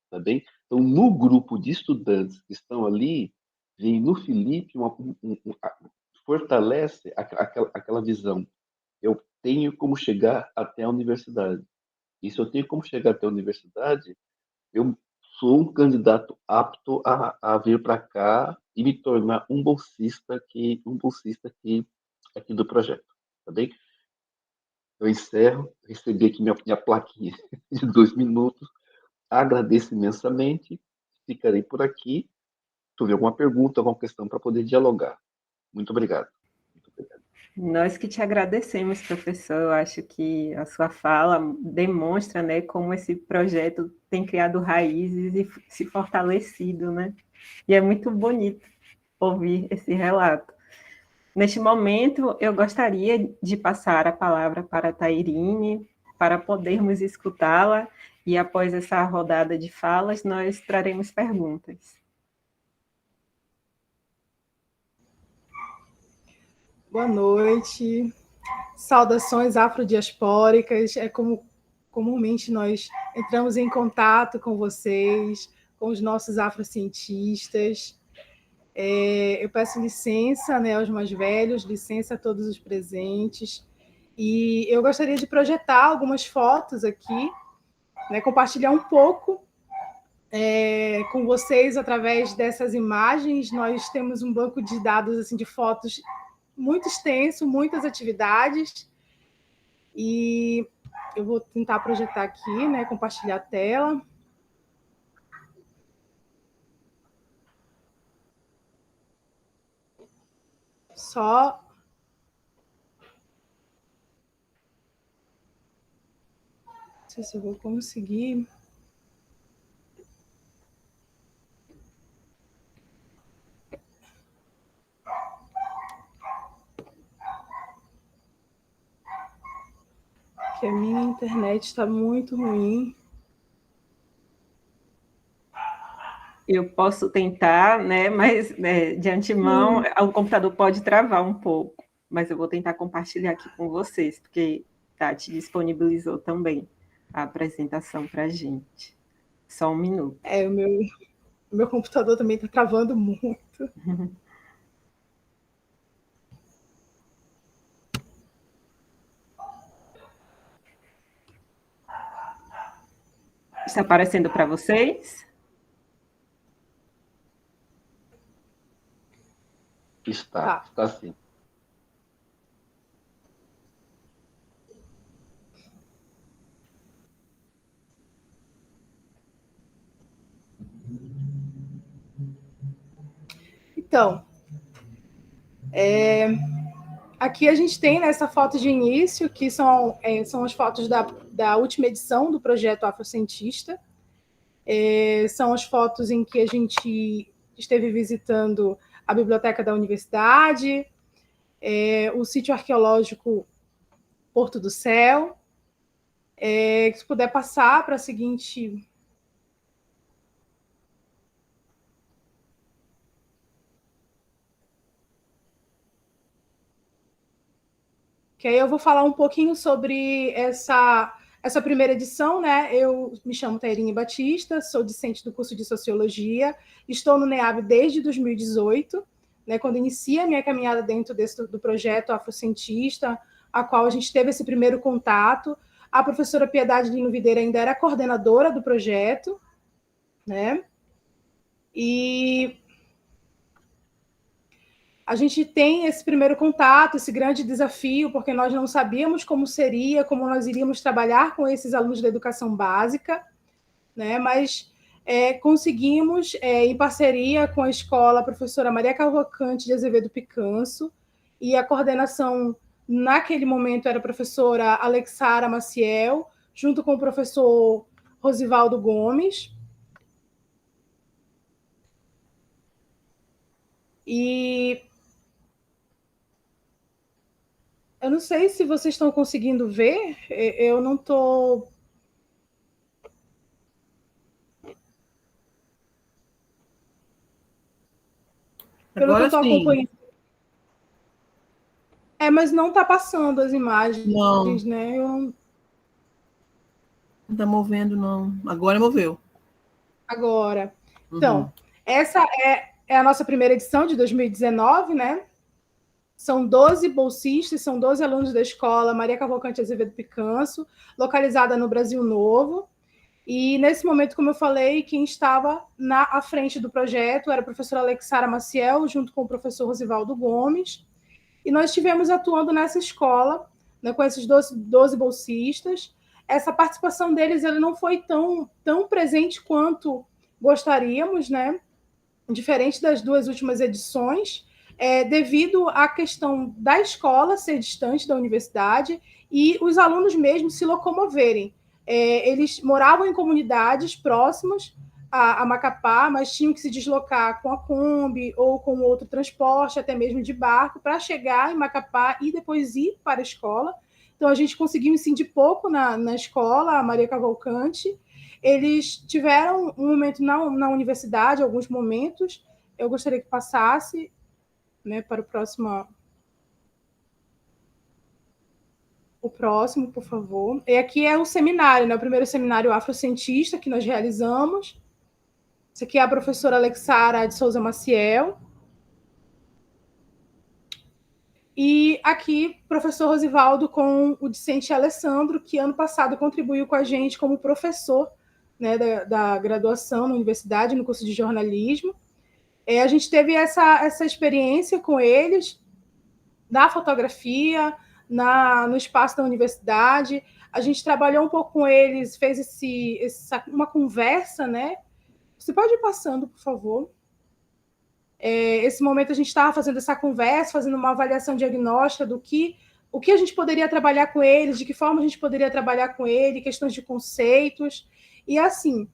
tá bem? Então, no grupo de estudantes que estão ali, vem no Felipe fortalece aquela visão. Eu tenho como chegar até a universidade. E se eu tenho como chegar até a universidade, eu sou um candidato apto a vir para cá e me tornar um bolsista aqui do projeto, tá bem? Eu encerro, recebi aqui minha plaquinha de 2 minutos, agradeço imensamente, ficarei por aqui. Se tiver alguma pergunta, alguma questão para poder dialogar. Muito obrigado. Nós que te agradecemos, professor. Eu acho que a sua fala demonstra, né, como esse projeto tem criado raízes e se fortalecido, né? E é muito bonito ouvir esse relato. Neste momento, eu gostaria de passar a palavra para a Tairine, para podermos escutá-la, e após essa rodada de falas, nós traremos perguntas. Boa noite, saudações afrodiaspóricas. É como comumente nós entramos em contato com vocês, com os nossos afrocientistas. Eu peço licença, né, aos mais velhos, licença a todos os presentes, e eu gostaria de projetar algumas fotos aqui, né, compartilhar um pouco com vocês através dessas imagens. Nós temos um banco de dados assim, de fotos muito extenso, muitas atividades, e eu vou tentar projetar aqui, né, compartilhar a tela. Só não sei se eu vou conseguir. Que a minha internet está muito ruim. Eu posso tentar, né, mas de antemão o computador pode travar um pouco, mas eu vou tentar compartilhar aqui com vocês, porque Tati disponibilizou também a apresentação para a gente. Só um minuto. O meu computador também está travando muito. Está aparecendo para vocês? Está sim. Então, aqui a gente tem nessa foto de início, que são as fotos da última edição do projeto Afrocientista. São as fotos em que a gente esteve visitando a biblioteca da universidade, o sítio arqueológico Porto do Céu. Se puder passar para a seguinte... Que aí eu vou falar um pouquinho sobre essa primeira edição, né? Eu me chamo Tairinha Batista, sou discente do curso de Sociologia, estou no NEAB desde 2018, né, quando inicia a minha caminhada dentro do projeto Afrocientista, a qual a gente teve esse primeiro contato. A professora Piedade Lino Videira ainda era coordenadora do projeto, né? E a gente tem esse primeiro contato, esse grande desafio, porque nós não sabíamos como seria, como nós iríamos trabalhar com esses alunos da educação básica, né? Mas conseguimos, em parceria com a escola, a professora Maria Cavalcante de Azevedo Picanso, e a coordenação, naquele momento, era a professora Alexara Maciel, junto com o professor Rosivaldo Gomes. E eu não sei se vocês estão conseguindo ver, eu não estou... Pelo que eu estou acompanhando. Mas não está passando as imagens, não. Né? Não está movendo, não. Agora moveu. Agora. Então, essa é a nossa primeira edição de 2019, né? São 12 bolsistas, são 12 alunos da escola Maria Cavalcante Azevedo Picanso, localizada no Brasil Novo. E, nesse momento, como eu falei, quem estava à frente do projeto era a professora Alexara Maciel, junto com o professor Rosivaldo Gomes. E nós estivemos atuando nessa escola, né, com esses 12 bolsistas. Essa participação deles ele não foi tão presente quanto gostaríamos, né? Diferente das duas últimas edições, devido à questão da escola ser distante da universidade e os alunos mesmo se locomoverem. Eles moravam em comunidades próximas a Macapá, mas tinham que se deslocar com a Kombi ou com outro transporte, até mesmo de barco, para chegar em Macapá e depois ir para a escola. Então, a gente conseguiu incidir pouco na escola, a Maria Cavalcante. Eles tiveram um momento na universidade, alguns momentos. Eu gostaria que passasse, né, para o próximo, por favor. E aqui é o seminário, né, o primeiro seminário afrocientista que nós realizamos. Essa aqui é a professora Alexara de Souza Maciel. E aqui, professor Rosivaldo com o discente Alessandro, que ano passado contribuiu com a gente como professor, né, da graduação na universidade, no curso de jornalismo. A gente teve essa experiência com eles, da fotografia, no espaço da universidade. A gente trabalhou um pouco com eles, fez uma conversa, né? Você pode ir passando, por favor? Esse momento a gente estava fazendo essa conversa, fazendo uma avaliação diagnóstica do o que a gente poderia trabalhar com eles, de que forma a gente poderia trabalhar com ele, questões de conceitos. E, assim,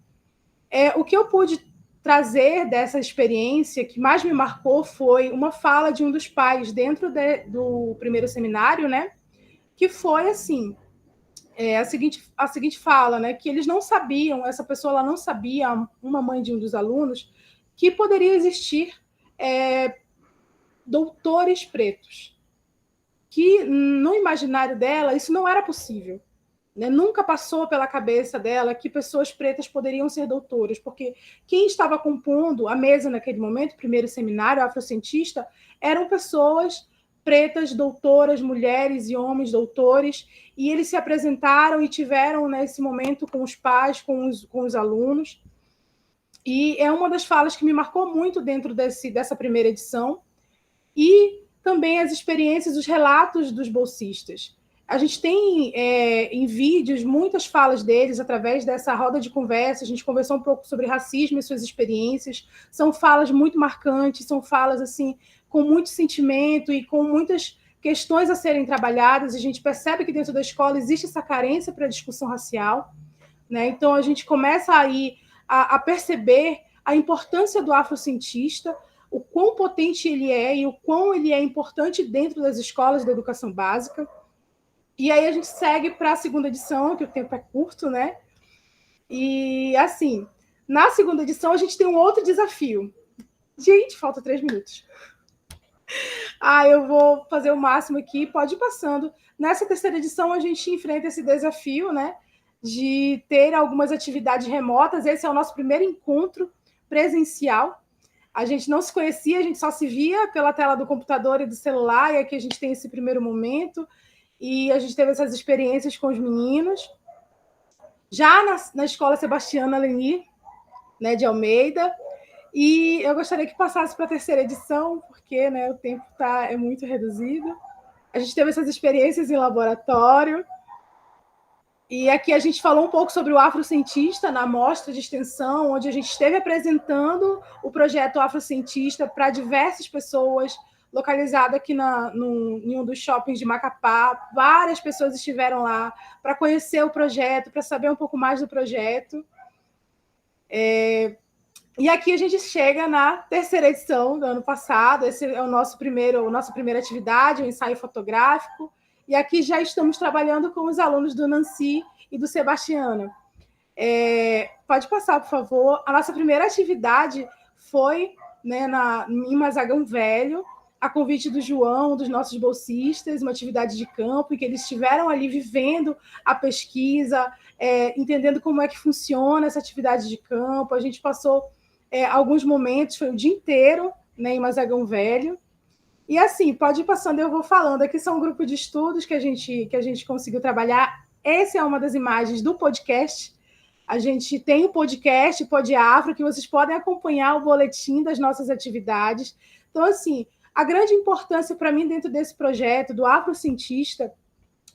o que eu pude trazer dessa experiência, que mais me marcou, foi uma fala de um dos pais dentro do primeiro seminário, né? Que foi, assim, a seguinte fala, né? Que eles não sabiam, essa pessoa ela não sabia, uma mãe de um dos alunos, que poderia existir doutores pretos. Que, no imaginário dela, isso não era possível. Né? Nunca passou pela cabeça dela que pessoas pretas poderiam ser doutoras, porque quem estava compondo a mesa naquele momento, primeiro seminário afrocientista, eram pessoas pretas, doutoras, mulheres e homens doutores, e eles se apresentaram e tiveram nesse momento com os pais, com os alunos. E é uma das falas que me marcou muito dentro dessa primeira edição, e também as experiências, os relatos dos bolsistas. A gente tem em vídeos muitas falas deles através dessa roda de conversa. A gente conversou um pouco sobre racismo e suas experiências. São falas muito marcantes, são falas assim com muito sentimento e com muitas questões a serem trabalhadas. A gente percebe que dentro da escola existe essa carência para a discussão racial, né? Então a gente começa aí a perceber a importância do afrocientista, o quão potente ele é e o quão ele é importante dentro das escolas da educação básica. E aí a gente segue para a segunda edição, que o tempo é curto, né? E, assim, na segunda edição a gente tem um outro desafio. Gente, falta 3 minutos. Eu vou fazer o máximo aqui, pode ir passando. Nessa terceira edição a gente enfrenta esse desafio, né? De ter algumas atividades remotas. Esse é o nosso primeiro encontro presencial. A gente não se conhecia, a gente só se via pela tela do computador e do celular, e aqui a gente tem esse primeiro momento, e a gente teve essas experiências com os meninos. Já na Escola Sebastiana Leni, né, de Almeida, e eu gostaria que passasse para a terceira edição, porque, né, o tempo é muito reduzido. A gente teve essas experiências em laboratório, e aqui a gente falou um pouco sobre o afrocientista na mostra de extensão, onde a gente esteve apresentando o projeto afrocientista para diversas pessoas, localizado aqui em um dos shoppings de Macapá. Várias pessoas estiveram lá para conhecer o projeto, para saber um pouco mais do projeto. E aqui a gente chega na terceira edição do ano passado. Esse é a nossa primeira atividade, o ensaio fotográfico. E aqui já estamos trabalhando com os alunos do Nancy e do Sebastiana. Pode passar, por favor. A nossa primeira atividade foi, né, em Mazagão Velho, a convite do João, dos nossos bolsistas, uma atividade de campo, em que eles estiveram ali vivendo a pesquisa, entendendo como é que funciona essa atividade de campo. A gente passou alguns momentos, foi o dia inteiro, né, em Mazagão Velho. E assim, pode ir passando, eu vou falando. Aqui são um grupo de estudos que a gente conseguiu trabalhar. Essa é uma das imagens do podcast. A gente tem o podcast Pod Afro, que vocês podem acompanhar o boletim das nossas atividades. Então, assim, a grande importância para mim dentro desse projeto do afrocientista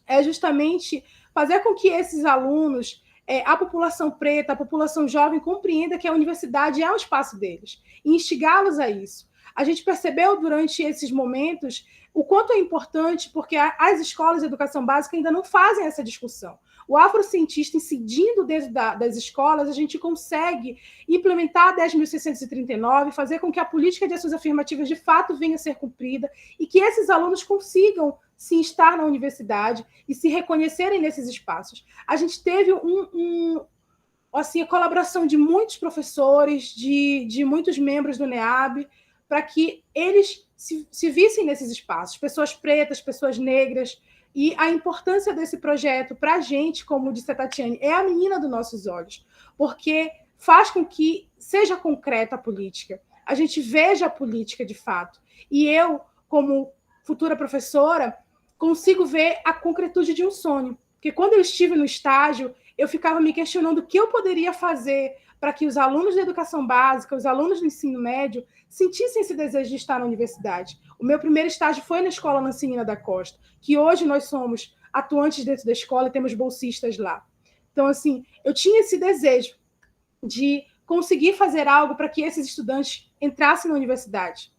é justamente fazer com que esses alunos, a população preta, a população jovem, compreenda que a universidade é o espaço deles e instigá-los a isso. A gente percebeu durante esses momentos o quanto é importante, porque as escolas de educação básica ainda não fazem essa discussão. O afrocientista, incidindo dentro das escolas, a gente consegue implementar a 10.639, fazer com que a política de ações afirmativas de fato venha a ser cumprida e que esses alunos consigam se estar na universidade e se reconhecerem nesses espaços. A gente teve a colaboração de muitos professores, de muitos membros do NEAB, para que eles se vissem nesses espaços, pessoas pretas, pessoas negras. E a importância desse projeto para a gente, como disse a Tatiane, é a menina dos nossos olhos, porque faz com que seja concreta a política, a gente veja a política de fato. E eu, como futura professora, consigo ver a concretude de um sonho, porque quando eu estive no estágio, eu ficava me questionando o que eu poderia fazer para que os alunos da educação básica, os alunos do ensino médio, sentissem esse desejo de estar na universidade. O meu primeiro estágio foi na Escola Nancinina da Costa, que hoje nós somos atuantes dentro da escola e temos bolsistas lá. Então, assim, eu tinha esse desejo de conseguir fazer algo para que esses estudantes entrassem na universidade.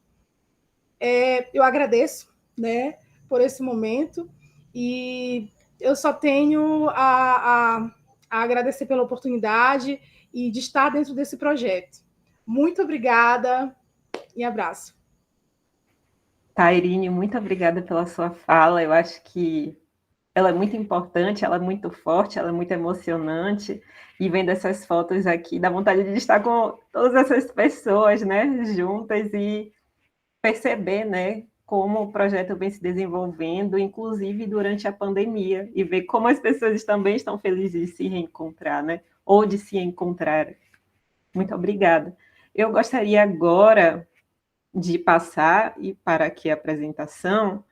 Eu agradeço, né, por esse momento e eu só tenho a agradecer pela oportunidade e de estar dentro desse projeto. Muito obrigada e abraço. Tairine, muito obrigada pela sua fala. Eu acho que ela é muito importante, ela é muito forte, ela é muito emocionante. E vendo essas fotos aqui, dá vontade de estar com todas essas pessoas, né, juntas e perceber, né, como o projeto vem se desenvolvendo, inclusive durante a pandemia, e ver como as pessoas também estão felizes de se reencontrar, né, ou de se encontrar. Muito obrigada. Eu gostaria agora de passar, e para aqui a apresentação,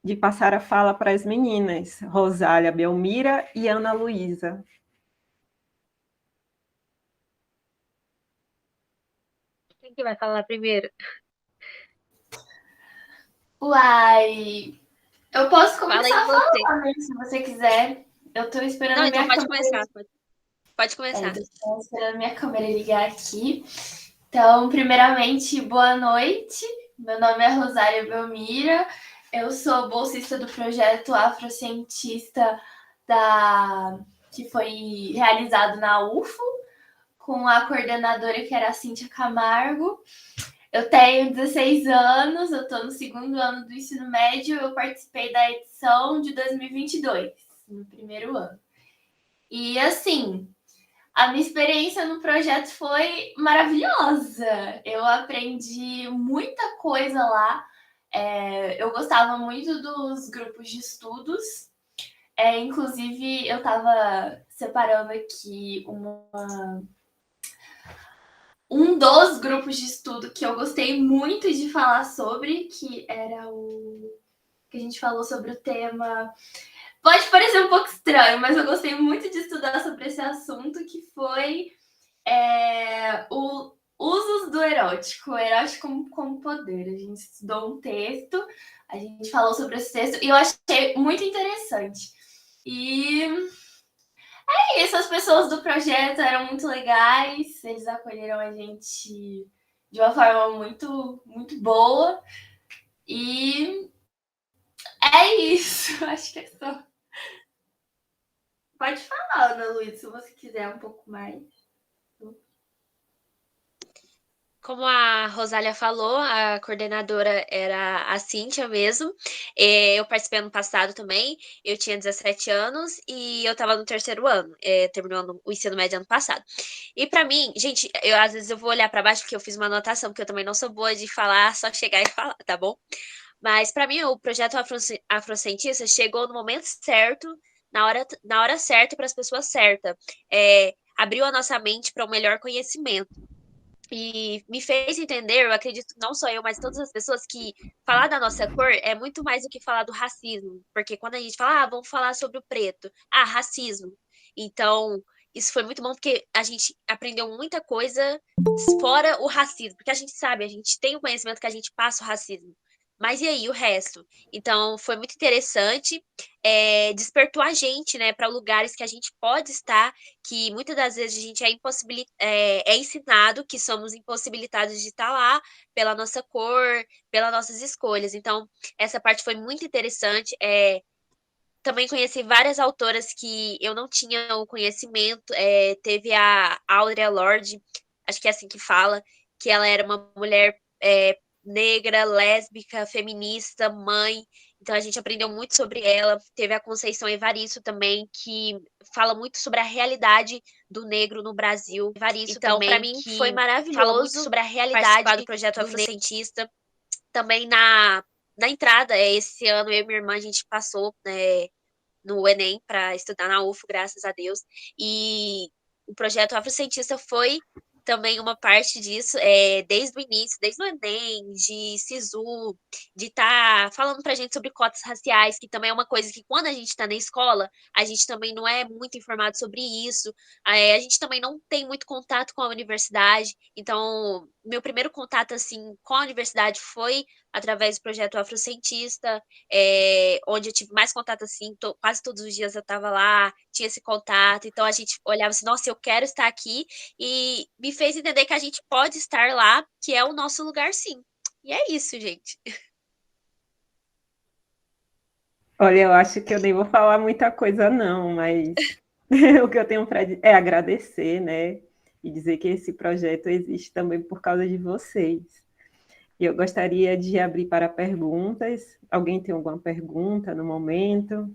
de passar a fala para as meninas, Rosália Belmira e Ana Luísa. Quem que vai falar primeiro? Uai, eu posso começar a Fala aí falar, né, se você quiser. Eu estou esperando Não, a então minha pode câmera. começar. Pode começar. Estou esperando a minha câmera ligar aqui. Então, primeiramente, boa noite. Meu nome é Rosália Belmira. Eu sou bolsista do projeto Afrocientista que foi realizado na UFO, com a coordenadora, que era a Cíntia Camargo. Eu tenho 16 anos, eu estou no 2º ano do ensino médio, eu participei da edição de 2022, no primeiro ano. E, assim, a minha experiência no projeto foi maravilhosa. Eu aprendi muita coisa lá. Eu gostava muito dos grupos de estudos. Inclusive, eu estava separando aqui um dos grupos de estudo que eu gostei muito de falar sobre, que era o que a gente falou sobre o tema. Pode parecer um pouco estranho, mas eu gostei muito de estudar sobre esse assunto, que foi o usos do erótico, o erótico como poder. A gente estudou um texto, a gente falou sobre esse texto, e eu achei muito interessante. E é isso, as pessoas do projeto eram muito legais, eles acolheram a gente de uma forma muito, muito boa. E é isso, acho que é só. Pode falar, Ana Luísa, se você quiser um pouco mais. Como a Rosália falou, a coordenadora era a Cíntia mesmo. Eu participei ano passado também. Eu tinha 17 anos e eu estava no 3º ano, terminando o ensino médio ano passado. E para mim, gente, às vezes eu vou olhar para baixo porque eu fiz uma anotação, porque eu também não sou boa de falar, só chegar e falar, tá bom? Mas para mim, o projeto Afrocientista chegou no momento certo, na hora certa, para as pessoas certas. Abriu a nossa mente para um melhor conhecimento. E me fez entender, eu acredito, não só eu, mas todas as pessoas, que falar da nossa cor é muito mais do que falar do racismo. Porque quando a gente fala, vamos falar sobre o preto, racismo. Então, isso foi muito bom, porque a gente aprendeu muita coisa fora o racismo. Porque a gente sabe, a gente tem o conhecimento que a gente passa o racismo. Mas e aí, o resto? Então, foi muito interessante, despertou a gente, né, para lugares que a gente pode estar, que muitas das vezes a gente é ensinado que somos impossibilitados de estar lá pela nossa cor, pelas nossas escolhas. Então, essa parte foi muito interessante. Também conheci várias autoras que eu não tinha o conhecimento. Teve a Audre Lorde, acho que é assim que fala, que ela era uma mulher negra, lésbica, feminista, mãe. Então a gente aprendeu muito sobre ela. Teve a Conceição Evaristo também, que fala muito sobre a realidade do negro no Brasil. Evaristo então, para mim, foi maravilhoso. Fala muito sobre a realidade do projeto Afrocientista. Também na entrada, esse ano eu e minha irmã, a gente passou no Enem para estudar na UFO, graças a Deus. E o projeto Afrocientista foi também uma parte disso, desde o início, desde o Enem, de SISU, de estar falando pra gente sobre cotas raciais, que também é uma coisa que quando a gente está na escola, a gente também não é muito informado sobre isso, a gente também não tem muito contato com a universidade. Então, meu primeiro contato, assim, com a universidade foi através do projeto Afrocientista, onde eu tive mais contato, assim, quase todos os dias eu estava lá, tinha esse contato, então a gente olhava assim, nossa, eu quero estar aqui, e me fez entender que a gente pode estar lá, que é o nosso lugar, sim. E é isso, gente. Olha, eu acho que eu nem vou falar muita coisa, não, mas o que eu tenho é agradecer, né? E dizer que esse projeto existe também por causa de vocês. E eu gostaria de abrir para perguntas. Alguém tem alguma pergunta no momento?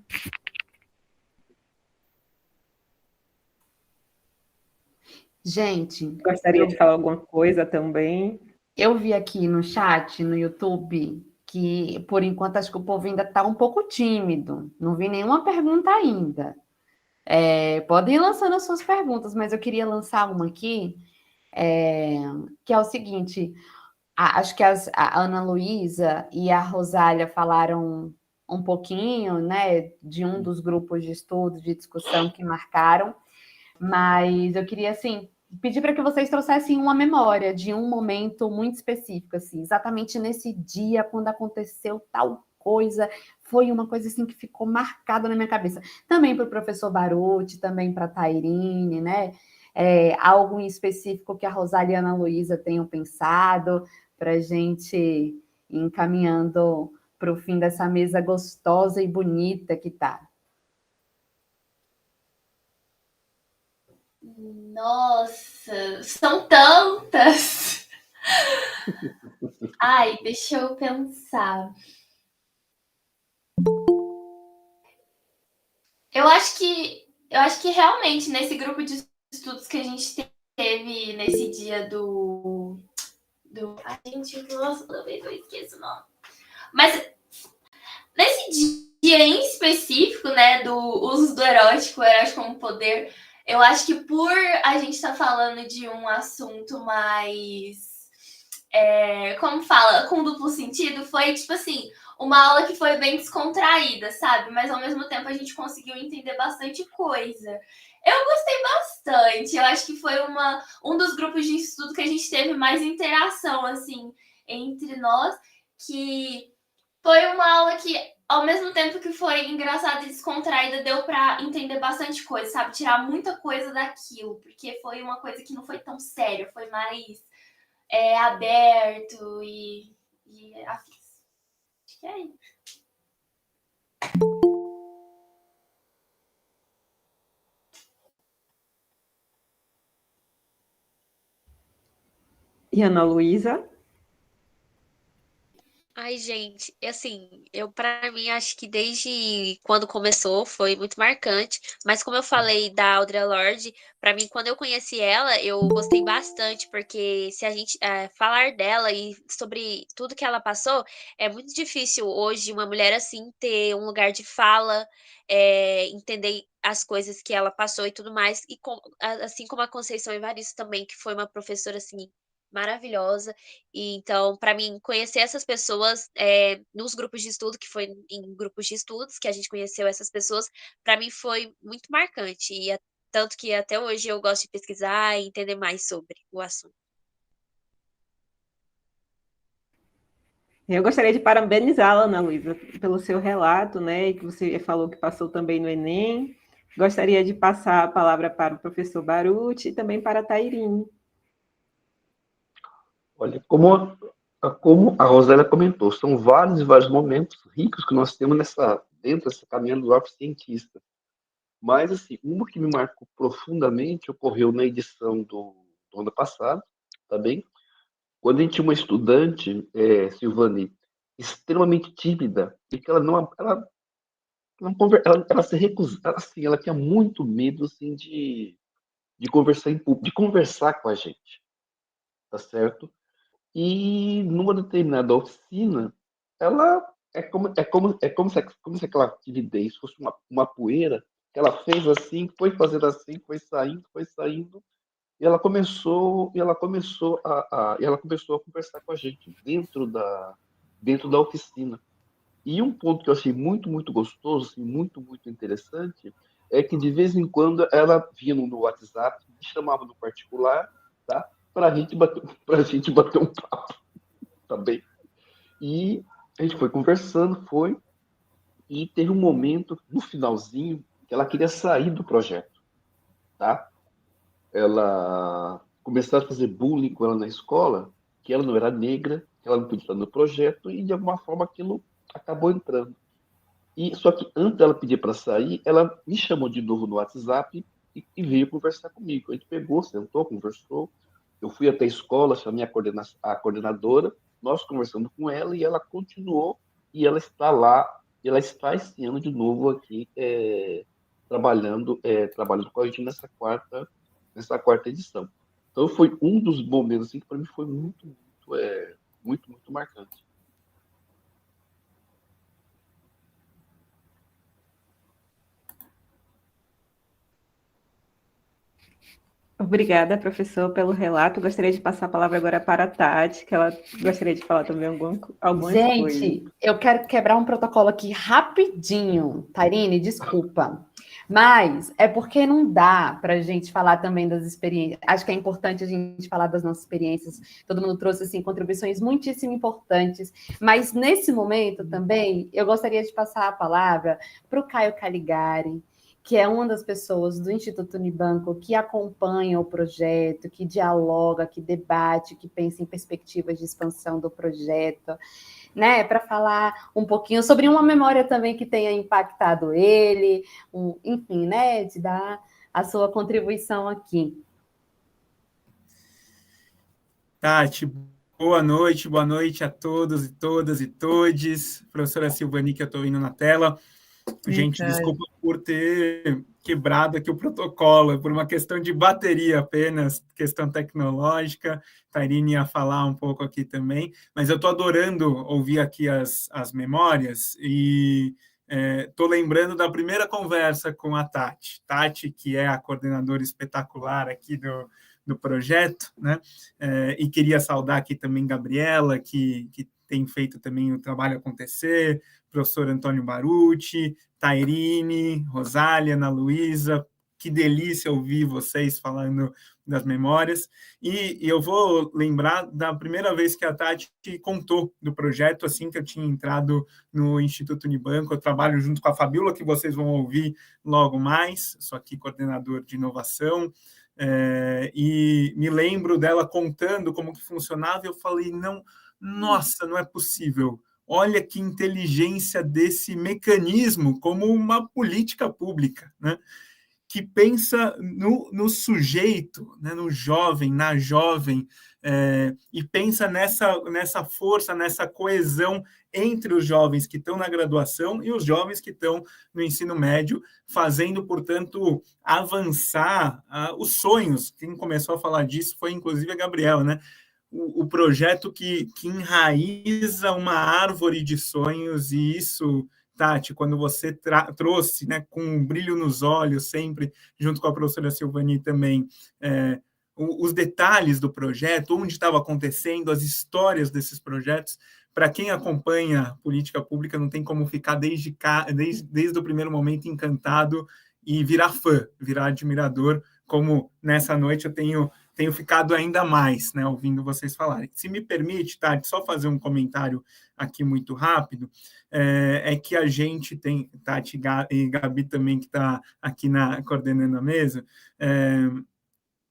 Gente, Gostaria de falar alguma coisa também? Eu vi aqui no chat, no YouTube, que por enquanto acho que o povo ainda está um pouco tímido. Não vi nenhuma pergunta ainda. Podem ir lançando as suas perguntas, mas eu queria lançar uma aqui, que é o seguinte: acho que a Ana Luísa e a Rosália falaram um pouquinho, né, de um dos grupos de estudo, de discussão que marcaram, mas eu queria, assim, pedir para que vocês trouxessem uma memória de um momento muito específico, assim, exatamente nesse dia, quando aconteceu tal coisa, foi uma coisa assim que ficou marcada na minha cabeça. Também para o professor Baruti, também para a Tairine, né? Algo em específico que a Rosália e a Ana Luísa tenham pensado, para a gente ir encaminhando para o fim dessa mesa gostosa e bonita que tá. Nossa, são tantas! Ai, deixa eu pensar. Eu acho que realmente nesse grupo de estudos que a gente teve nesse dia Ai, gente, nossa, toda vez eu esqueço o nome. Mas nesse dia em específico, né, do uso do erótico como poder, eu acho que por a gente estar falando de um assunto mais, como fala, com duplo sentido, foi tipo assim, uma aula que foi bem descontraída, sabe? Mas ao mesmo tempo a gente conseguiu entender bastante coisa. Eu gostei bastante. Eu acho que foi um dos grupos de estudo que a gente teve mais interação, assim, entre nós, que foi uma aula que, ao mesmo tempo que foi engraçada e descontraída, deu para entender bastante coisa, sabe? Tirar muita coisa daquilo, porque foi uma coisa que não foi tão séria, foi mais aberto e afins. Acho que é isso. E Ana Luísa? Ai, gente, assim, para mim acho que desde quando começou foi muito marcante, mas como eu falei da Audre Lorde, para mim quando eu conheci ela, eu gostei bastante, porque se a gente falar dela e sobre tudo que ela passou, é muito difícil hoje uma mulher assim ter um lugar de fala, entender as coisas que ela passou e tudo mais, e assim como a Conceição Evaristo também, que foi uma professora assim maravilhosa. E então, para mim, conhecer essas pessoas nos grupos de estudo, que foi em grupos de estudos que a gente conheceu essas pessoas, para mim foi muito marcante. Tanto que até hoje eu gosto de pesquisar e entender mais sobre o assunto. Eu gostaria de parabenizá-la, Ana Luísa, pelo seu relato, né, que você falou que passou também no Enem. Gostaria de passar a palavra para o professor Baruch e também para a Tairine. Olha, como a Rosélia comentou, são vários e vários momentos ricos que nós temos dentro dessa caminhada do afrocientista. Mas, assim, uma que me marcou profundamente ocorreu na edição do ano passado, tá bem? Quando a gente tinha uma estudante, Silvani, extremamente tímida, e que ela se recusava, assim, ela tinha muito medo, assim, de conversar em público, de conversar com a gente, tá certo? E numa determinada oficina, ela como se aquela timidez fosse uma poeira que ela fez assim, foi fazendo assim, foi saindo, e ela começou a conversar com a gente dentro da oficina. E um ponto que eu achei muito, muito gostoso, assim, muito, muito interessante, é que de vez em quando ela vinha no WhatsApp, me chamava no particular, tá? Pra gente bater um papo, tá bem? E a gente foi conversando, e teve um momento no finalzinho que ela queria sair do projeto, tá? Ela começou a fazer bullying com ela na escola, que ela não era negra, que ela não podia estar no projeto, e de alguma forma aquilo acabou entrando. E só que antes dela pedir para sair, ela me chamou de novo no WhatsApp e veio conversar comigo. A gente pegou, sentou, conversou. Eu fui até a escola, chamei a coordenadora, nós conversamos com ela e ela continuou e ela está lá, ela está esse ano de novo aqui trabalhando com a gente nessa quarta edição. Então foi um dos momentos assim, que para mim foi muito, muito, muito marcante. Obrigada, professor, pelo relato. Gostaria de passar a palavra agora para a Tati, que ela gostaria de falar também algumas coisas. Gente, eu quero quebrar um protocolo aqui rapidinho. Tairine, desculpa. Mas é porque não dá para a gente falar também das experiências. Acho que é importante a gente falar das nossas experiências. Todo mundo trouxe assim, contribuições muitíssimo importantes. Mas nesse momento também, eu gostaria de passar a palavra para o Caio Caligari, que é uma das pessoas do Instituto Unibanco que acompanha o projeto, que dialoga, que debate, que pensa em perspectivas de expansão do projeto, né? Para falar um pouquinho sobre uma memória também que tenha impactado ele, enfim, né? De dar a sua contribuição aqui. Tati, boa noite a todos e todas e todes. Professora Silvani, que eu estou indo na tela. Gente, desculpa por ter quebrado aqui o protocolo, por uma questão de bateria apenas, questão tecnológica. Tairine ia falar um pouco aqui também, mas eu estou adorando ouvir aqui as memórias e estou lembrando da primeira conversa com a Tati. Tati, que é a coordenadora espetacular aqui do projeto, né? E queria saudar aqui também Gabriela, que tem feito também o trabalho acontecer, professor Antônio Baruti, Tairine, Rosália, Ana Luísa. Que delícia ouvir vocês falando das memórias. E eu vou lembrar da primeira vez que a Tati contou do projeto, assim que eu tinha entrado no Instituto Unibanco. Eu trabalho junto com a Fabíola, que vocês vão ouvir logo mais, sou aqui coordenador de inovação. E me lembro dela contando como que funcionava, e eu falei, nossa, não é possível. Olha que inteligência desse mecanismo como uma política pública, né? Que pensa no sujeito, né? No jovem, na jovem, e pensa nessa força, nessa coesão entre os jovens que estão na graduação e os jovens que estão no ensino médio, fazendo, portanto, avançar os sonhos. Quem começou a falar disso foi, inclusive, a Gabriela, né? O projeto que enraiza uma árvore de sonhos, e isso, Tati, quando você trouxe, né, com um brilho nos olhos, sempre, junto com a professora Silvani também, os detalhes do projeto, onde estava acontecendo, as histórias desses projetos. Para quem acompanha política pública, não tem como ficar desde o primeiro momento encantado e virar fã, virar admirador, como nessa noite eu tenho ficado ainda mais, né, ouvindo vocês falarem. Se me permite, Tati, só fazer um comentário aqui muito rápido, é que a gente tem, Tati e Gabi também, que está aqui coordenando a mesa,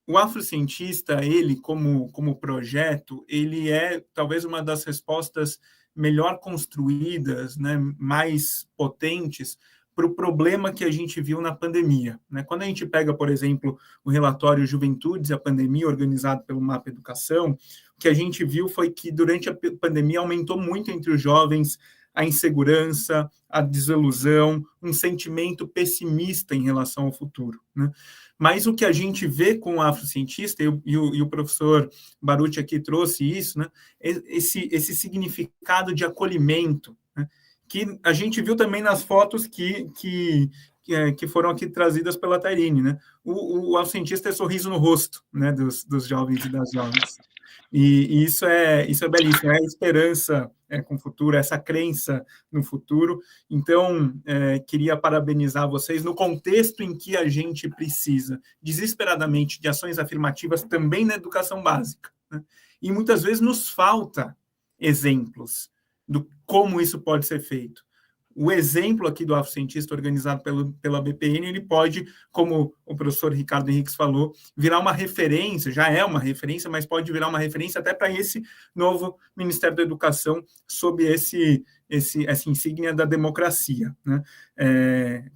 o Afrocientista, ele, como projeto, ele é talvez uma das respostas melhor construídas, né, mais potentes, para o problema que a gente viu na pandemia, né? Quando a gente pega, por exemplo, o relatório Juventudes e a Pandemia, organizado pelo Mapa Educação, o que a gente viu foi que, durante a pandemia, aumentou muito entre os jovens a insegurança, a desilusão, um sentimento pessimista em relação ao futuro, né? Mas o que a gente vê com o Afrocientista, e o professor Baruti aqui trouxe isso, né? Esse significado de acolhimento, né? Que a gente viu também nas fotos que foram aqui trazidas pela Tairine, né? O Afrocientista é sorriso no rosto, né, dos jovens e das jovens. E isso é belíssimo, é a esperança com o futuro, essa crença no futuro. Então, queria parabenizar vocês no contexto em que a gente precisa desesperadamente de ações afirmativas também na educação básica, né? E muitas vezes nos falta exemplos do como isso pode ser feito. O exemplo aqui do Afrocientista, organizado pela BPN, ele pode, como o professor Ricardo Henriques falou, virar uma referência, já é uma referência, mas pode virar uma referência até para esse novo Ministério da Educação, sob essa insígnia da democracia, né?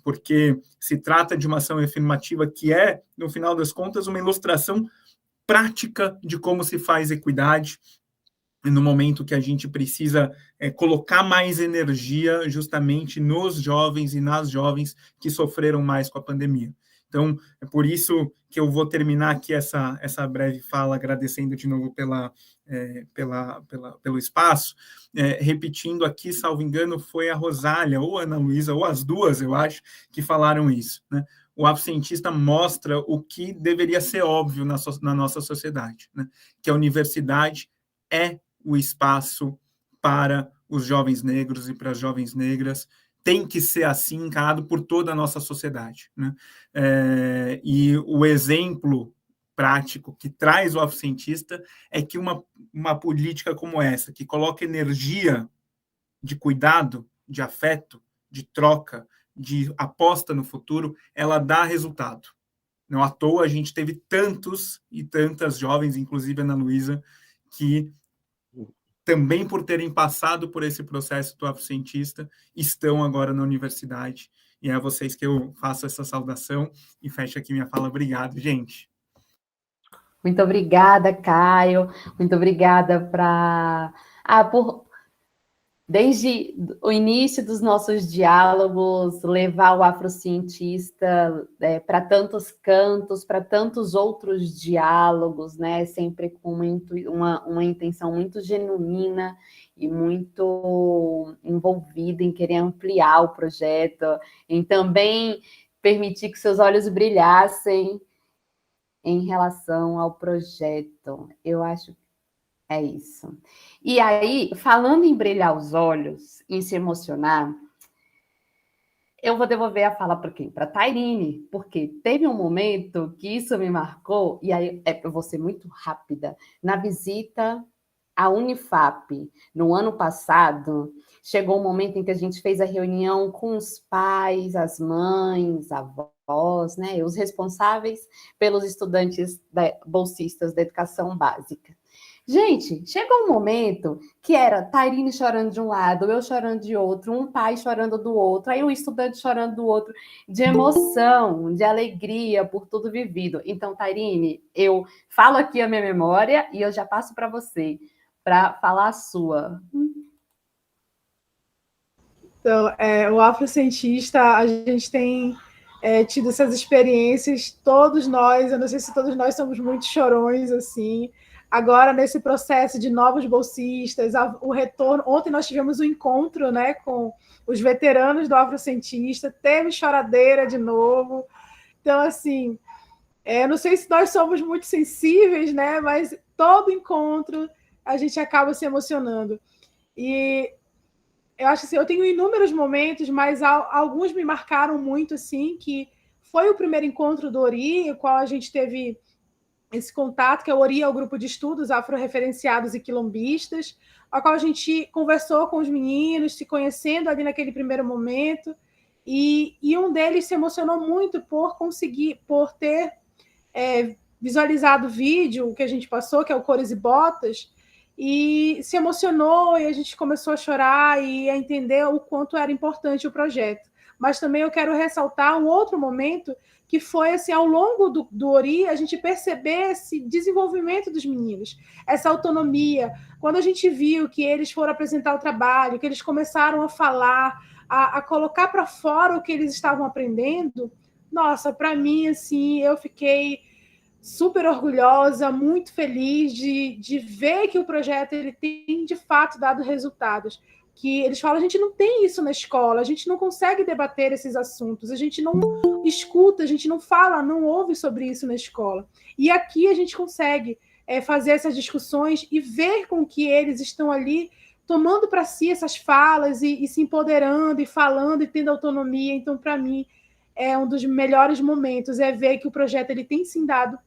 Porque se trata de uma ação afirmativa que é, no final das contas, uma ilustração prática de como se faz equidade, no momento que a gente precisa colocar mais energia justamente nos jovens e nas jovens que sofreram mais com a pandemia. Então, é por isso que eu vou terminar aqui essa breve fala, agradecendo de novo pelo espaço, repetindo aqui, salvo engano, foi a Rosália, ou a Ana Luísa, ou as duas, eu acho, que falaram isso, né? O Afrocientista mostra o que deveria ser óbvio na nossa sociedade, né? Que a universidade é o espaço para os jovens negros e para as jovens negras, tem que ser assim encarado por toda a nossa sociedade, né? E o exemplo prático que traz o Afrocientista é que uma política como essa, que coloca energia de cuidado, de afeto, de troca, de aposta no futuro, ela dá resultado. Não à toa a gente teve tantos e tantas jovens, inclusive a Ana Luísa, que também por terem passado por esse processo do Afrocientista, estão agora na universidade E é a vocês que eu faço essa saudação e fecho aqui minha fala. Obrigado, gente. Muito obrigada, Caio. Muito obrigada por, desde o início dos nossos diálogos, levar o afrocientista para tantos cantos, para tantos outros diálogos, né? Sempre com uma intenção muito genuína e muito envolvida em querer ampliar o projeto, em também permitir que seus olhos brilhassem em relação ao projeto. Eu acho que é isso. E aí, falando em brilhar os olhos, em se emocionar, eu vou devolver a fala para quem? Para a Tairine, porque teve um momento que isso me marcou, e aí eu vou ser muito rápida. Na visita à Unifap, no ano passado, chegou um momento em que a gente fez a reunião com os pais, as mães, avós, né, os responsáveis pelos estudantes bolsistas da educação básica. Gente, chegou um momento que era Tairine chorando de um lado, eu chorando de outro, um pai chorando do outro, aí o estudante chorando do outro, de emoção, de alegria por tudo vivido. Então, Tairine, eu falo aqui a minha memória e eu já passo para você, para falar a sua. Então, o afrocientista, a gente tem tido essas experiências, todos nós, eu não sei se todos nós somos muito chorões, assim. Agora, nesse processo de novos bolsistas, o retorno... Ontem nós tivemos um encontro, né, com os veteranos do afrocientista, teve choradeira de novo. Então, assim, não sei se nós somos muito sensíveis, né, mas todo encontro a gente acaba se emocionando. E eu acho assim, eu tenho inúmeros momentos, mas alguns me marcaram muito, assim, que foi o primeiro encontro do Ori, o qual a gente teve esse contato, que o Ori é o grupo de estudos afro-referenciados e quilombistas, ao qual a gente conversou com os meninos, se conhecendo ali naquele primeiro momento, e um deles se emocionou muito por ter visualizado o vídeo que a gente passou, que é o Cores e Botas, e se emocionou, e a gente começou a chorar e a entender o quanto era importante o projeto. Mas também eu quero ressaltar um outro momento, que foi, assim, ao longo do Ori, a gente perceber esse desenvolvimento dos meninos, essa autonomia. Quando a gente viu que eles foram apresentar o trabalho, que eles começaram a falar, a colocar para fora o que eles estavam aprendendo, nossa, para mim, assim, eu fiquei super orgulhosa, muito feliz de ver que o projeto ele tem, de fato, dado resultados. Que eles falam, a gente não tem isso na escola, a gente não consegue debater esses assuntos, a gente não escuta, a gente não fala, não ouve sobre isso na escola. E aqui a gente consegue fazer essas discussões e ver com que eles estão ali tomando para si essas falas e se empoderando e falando e tendo autonomia. Então, para mim, é um dos melhores momentos, é ver que o projeto ele tem sim dado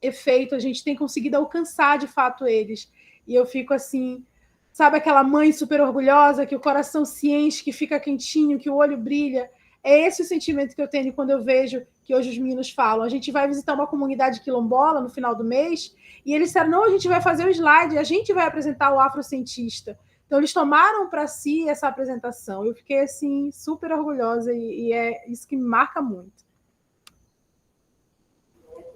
efeito, a gente tem conseguido alcançar de fato eles. E eu fico assim, sabe aquela mãe super orgulhosa, que o coração se enche, que fica quentinho, que o olho brilha? É esse o sentimento que eu tenho quando eu vejo que hoje os meninos falam. A gente vai visitar uma comunidade quilombola no final do mês, e eles disseram, não, a gente vai fazer o slide, a gente vai apresentar o afrocientista. Então, eles tomaram para si essa apresentação. Eu fiquei, assim, super orgulhosa, e é isso que me marca muito.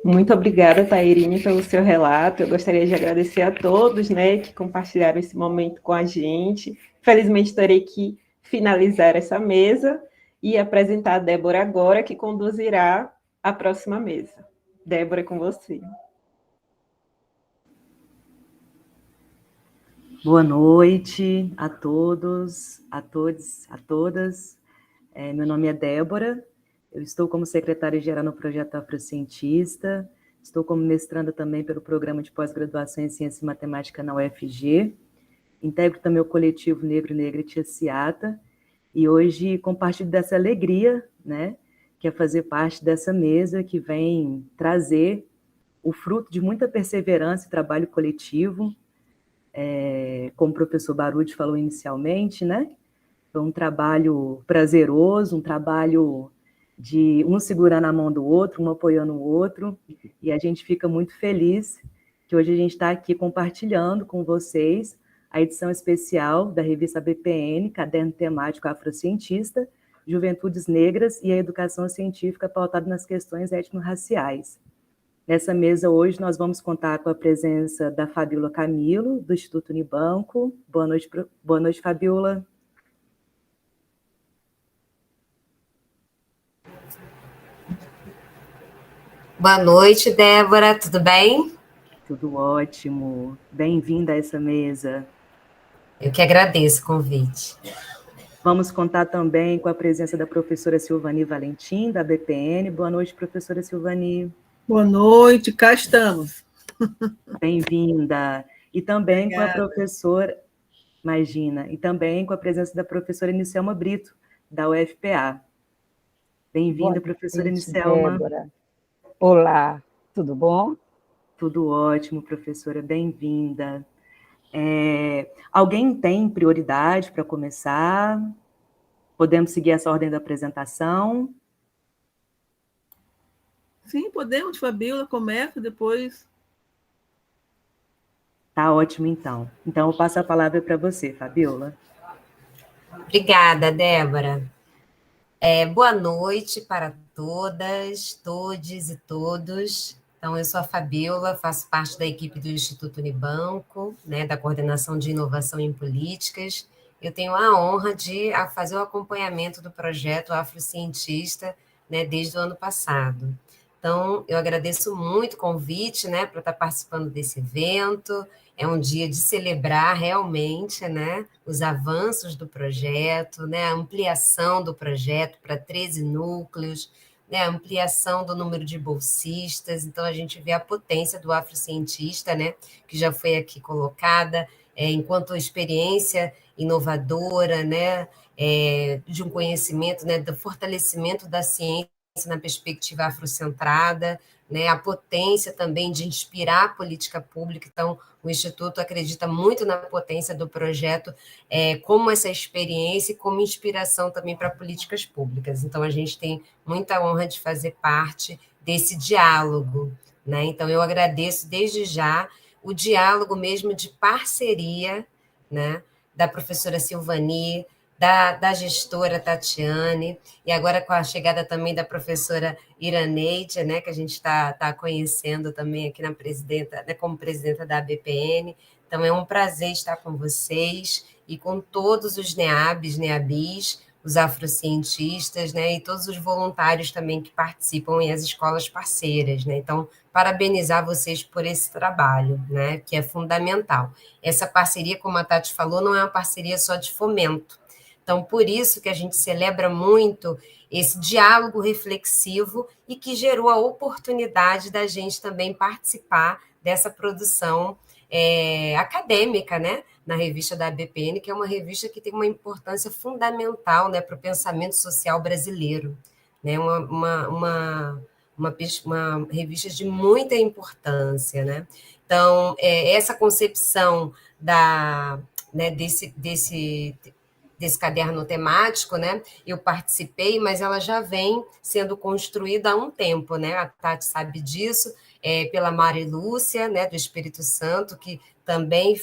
Muito obrigada, Tairine, pelo seu relato. Eu gostaria de agradecer a todos, né, que compartilharam esse momento com a gente. Felizmente, terei que finalizar essa mesa e apresentar a Débora agora, que conduzirá a próxima mesa. Débora, é com você. Boa noite a todos, a todas. Meu nome é Débora. Eu estou como secretária-geral no Projeto Afrocientista, estou como mestranda também pelo Programa de Pós-Graduação em Ciência e Matemática na UFG, integro também o coletivo Negro e Negra Tia Ciata, e hoje compartilho dessa alegria, né, que é fazer parte dessa mesa que vem trazer o fruto de muita perseverança e trabalho coletivo, como o professor Baruch falou inicialmente, né, foi um trabalho prazeroso, um trabalho de um segurando a mão do outro, um apoiando o outro, e a gente fica muito feliz que hoje a gente está aqui compartilhando com vocês a edição especial da revista BPN, Caderno Temático Afrocientista, Juventudes Negras e a Educação Científica pautada nas questões étnico-raciais. Nessa mesa hoje nós vamos contar com a presença da Fabíola Camilo, do Instituto Unibanco. Boa noite, Fabíola. Boa noite, Débora, tudo bem? Tudo ótimo. Bem-vinda a essa mesa. Eu que agradeço o convite. Vamos contar também com a presença da professora Silvani Valentim, da BPN. Boa noite, professora Silvani. Boa noite, cá estamos. Bem-vinda. E também Obrigada. com a professora, imagina, e também com a presença da professora Inicelma Brito, da UFPA. Bem-vinda, professora Inicelma. Débora. Olá, tudo bom? Tudo ótimo, professora, bem-vinda. Alguém tem prioridade para começar? Podemos seguir essa ordem da apresentação? Sim, podemos, Fabíola, começa depois. Tá ótimo, então. Então, eu passo a palavra para você, Fabíola. Obrigada, Débora. Boa noite para todas, todes e todos. Então, eu sou a Fabíola, faço parte da equipe do Instituto Unibanco, né, da Coordenação de Inovação em Políticas. Eu tenho a honra de fazer o acompanhamento do projeto Afrocientista, né, desde o ano passado. Então, eu agradeço muito o convite, né, para estar participando desse evento. É um dia de celebrar realmente, né, os avanços do projeto, né, a ampliação do projeto para 13 núcleos, né, a ampliação do número de bolsistas. Então, a gente vê a potência do Afrocientista, né, que já foi aqui colocada, enquanto experiência inovadora, né, de um conhecimento, né, do fortalecimento da ciência na perspectiva afrocentrada, né, a potência também de inspirar a política pública. Então, o Instituto acredita muito na potência do projeto como essa experiência e como inspiração também para políticas públicas. Então, a gente tem muita honra de fazer parte desse diálogo, né? Então, eu agradeço desde já o diálogo mesmo de parceria, né, da professora Silvani, da gestora Tatiane, e agora com a chegada também da professora Iraneide, né, que a gente está conhecendo também aqui na presidenta, né, como presidenta da ABPN. Então, é um prazer estar com vocês e com todos os NEABs, NEABIs, os afrocientistas, né, e todos os voluntários também que participam e as escolas parceiras, né. Então, parabenizar vocês por esse trabalho, né, que é fundamental. Essa parceria, como a Tati falou, não é uma parceria só de fomento. Então, por isso que a gente celebra muito esse diálogo reflexivo e que gerou a oportunidade da gente também participar dessa produção acadêmica, né, na revista da ABPN, que é uma revista que tem uma importância fundamental, né, para o pensamento social brasileiro, né, uma revista de muita importância, né. Então, essa concepção né, desse caderno temático, né? Eu participei, mas ela já vem sendo construída há um tempo, né? A Tati sabe disso, pela Mari Lúcia, né, do Espírito Santo, que também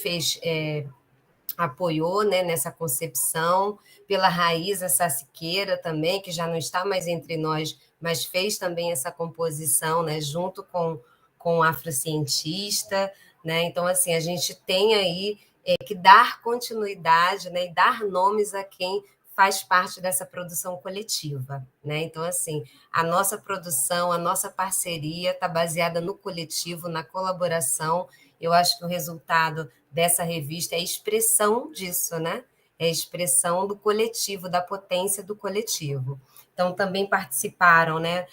apoiou, né, nessa concepção, pela Raíza Sassiqueira também, que já não está mais entre nós, mas fez também essa composição, né, junto com o afrocientista, né? Então, assim, a gente tem aí que dar continuidade, né, e dar nomes a quem faz parte dessa produção coletiva, né? Então, assim, a nossa produção, a nossa parceria está baseada no coletivo, na colaboração. Eu acho que o resultado dessa revista é a expressão disso, né? É a expressão do coletivo, da potência do coletivo. Então, também participaram, né,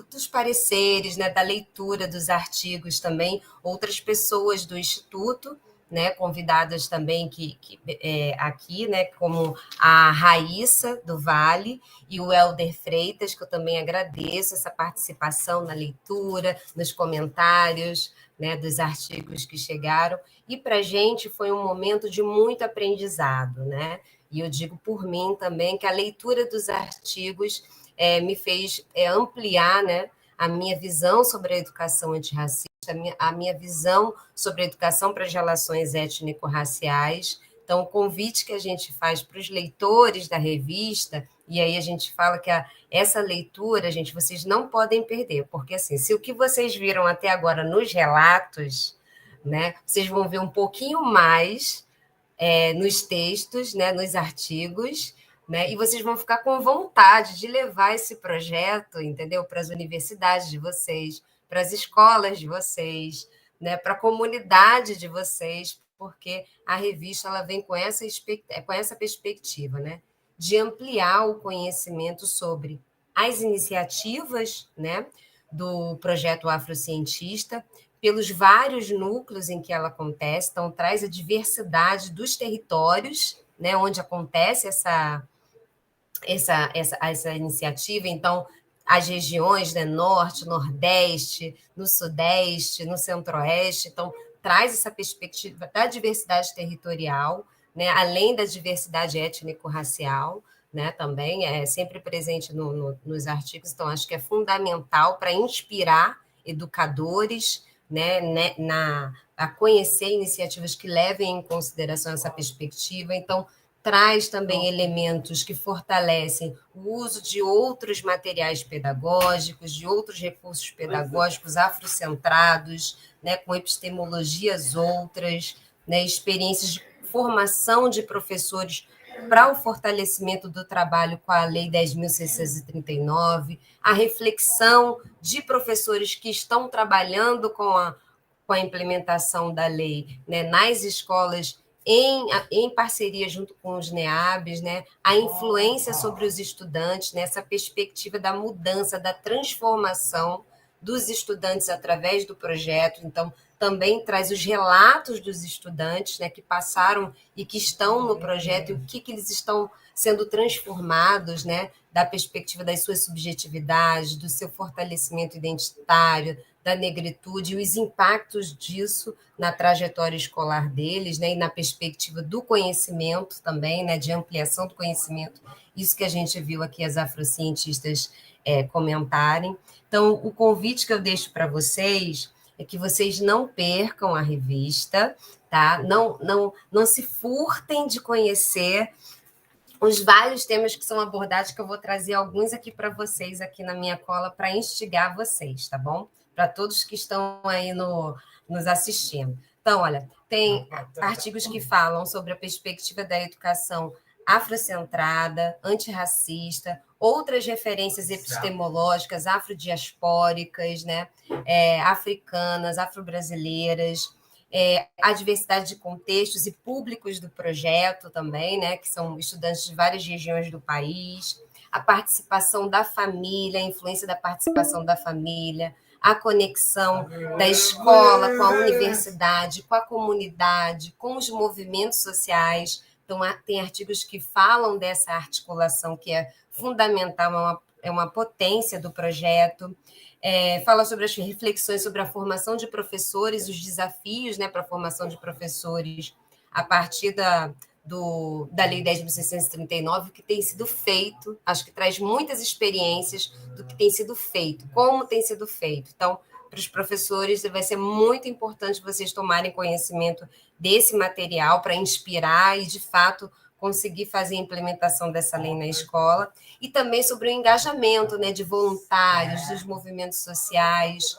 dos pareceres, né, da leitura dos artigos também, outras pessoas do Instituto, né, convidadas também aqui, né, como a Raíssa do Vale e o Helder Freitas, que eu também agradeço essa participação na leitura, nos comentários, né, dos artigos que chegaram, e para a gente foi um momento de muito aprendizado, né, e eu digo por mim também que a leitura dos artigos me fez ampliar, né, a minha visão sobre a educação antirracista, a minha visão sobre a educação para as relações étnico-raciais, Então, o convite que a gente faz para os leitores da revista, e aí a gente fala que essa leitura, gente, vocês não podem perder, porque assim, se o que vocês viram até agora nos relatos, né, vocês vão ver um pouquinho mais nos textos, né, nos artigos, né, e vocês vão ficar com vontade de levar esse projeto, entendeu, para as universidades de vocês, para as escolas de vocês, né, para a comunidade de vocês, porque a revista ela vem com essa perspectiva, né, de ampliar o conhecimento sobre as iniciativas, né, do projeto Afrocientista, pelos vários núcleos em que ela acontece, então traz a diversidade dos territórios, né, onde acontece essa iniciativa, então as regiões, né, norte, nordeste, no sudeste, no centro-oeste, então traz essa perspectiva da diversidade territorial, né, além da diversidade étnico-racial, né, também é sempre presente nos artigos, então acho que é fundamental para inspirar educadores, né, a conhecer iniciativas que levem em consideração essa perspectiva, então traz também elementos que fortalecem o uso de outros materiais pedagógicos, de outros recursos pedagógicos afrocentrados, né, com epistemologias outras, né, experiências de formação de professores para o fortalecimento do trabalho com a Lei 10.639, a reflexão de professores que estão trabalhando com a implementação da lei, né, nas escolas, em parceria junto com os NEABs, né, a influência sobre os estudantes, nessa perspectiva da mudança, da transformação dos estudantes através do projeto. Então, também traz os relatos dos estudantes, né, que passaram e que estão no projeto, e o que eles estão sendo transformados, né, da perspectiva das suas subjetividades, do seu fortalecimento identitário, da negritude, e os impactos disso na trajetória escolar deles, né, e na perspectiva do conhecimento também, né, de ampliação do conhecimento, isso que a gente viu aqui as afrocientistas comentarem. Então, o convite que eu deixo para vocês é que vocês não percam a revista, tá? Não se furtem de conhecer os vários temas que são abordados, que eu vou trazer alguns aqui para vocês, aqui na minha cola, para instigar vocês, tá bom? Para todos que estão aí nos assistindo. Então, olha, tem artigos que falam sobre a perspectiva da educação afrocentrada, antirracista, outras referências epistemológicas afrodiaspóricas, né, africanas, afro-brasileiras, a diversidade de contextos e públicos do projeto também, né, que são estudantes de várias regiões do país, a participação da família, a influência da participação da família, a conexão da escola com a universidade, com a comunidade, com os movimentos sociais. Então, tem artigos que falam dessa articulação que é fundamental, é uma potência do projeto. Fala sobre as reflexões sobre a formação de professores, os desafios, né, para a formação de professores a partir da Lei 10.639, que tem sido feito, acho que traz muitas experiências do que tem sido feito, como tem sido feito. Então, para os professores, vai ser muito importante vocês tomarem conhecimento desse material para inspirar e, de fato, conseguir fazer a implementação dessa lei na escola, e também sobre o engajamento, né, de voluntários, dos movimentos sociais,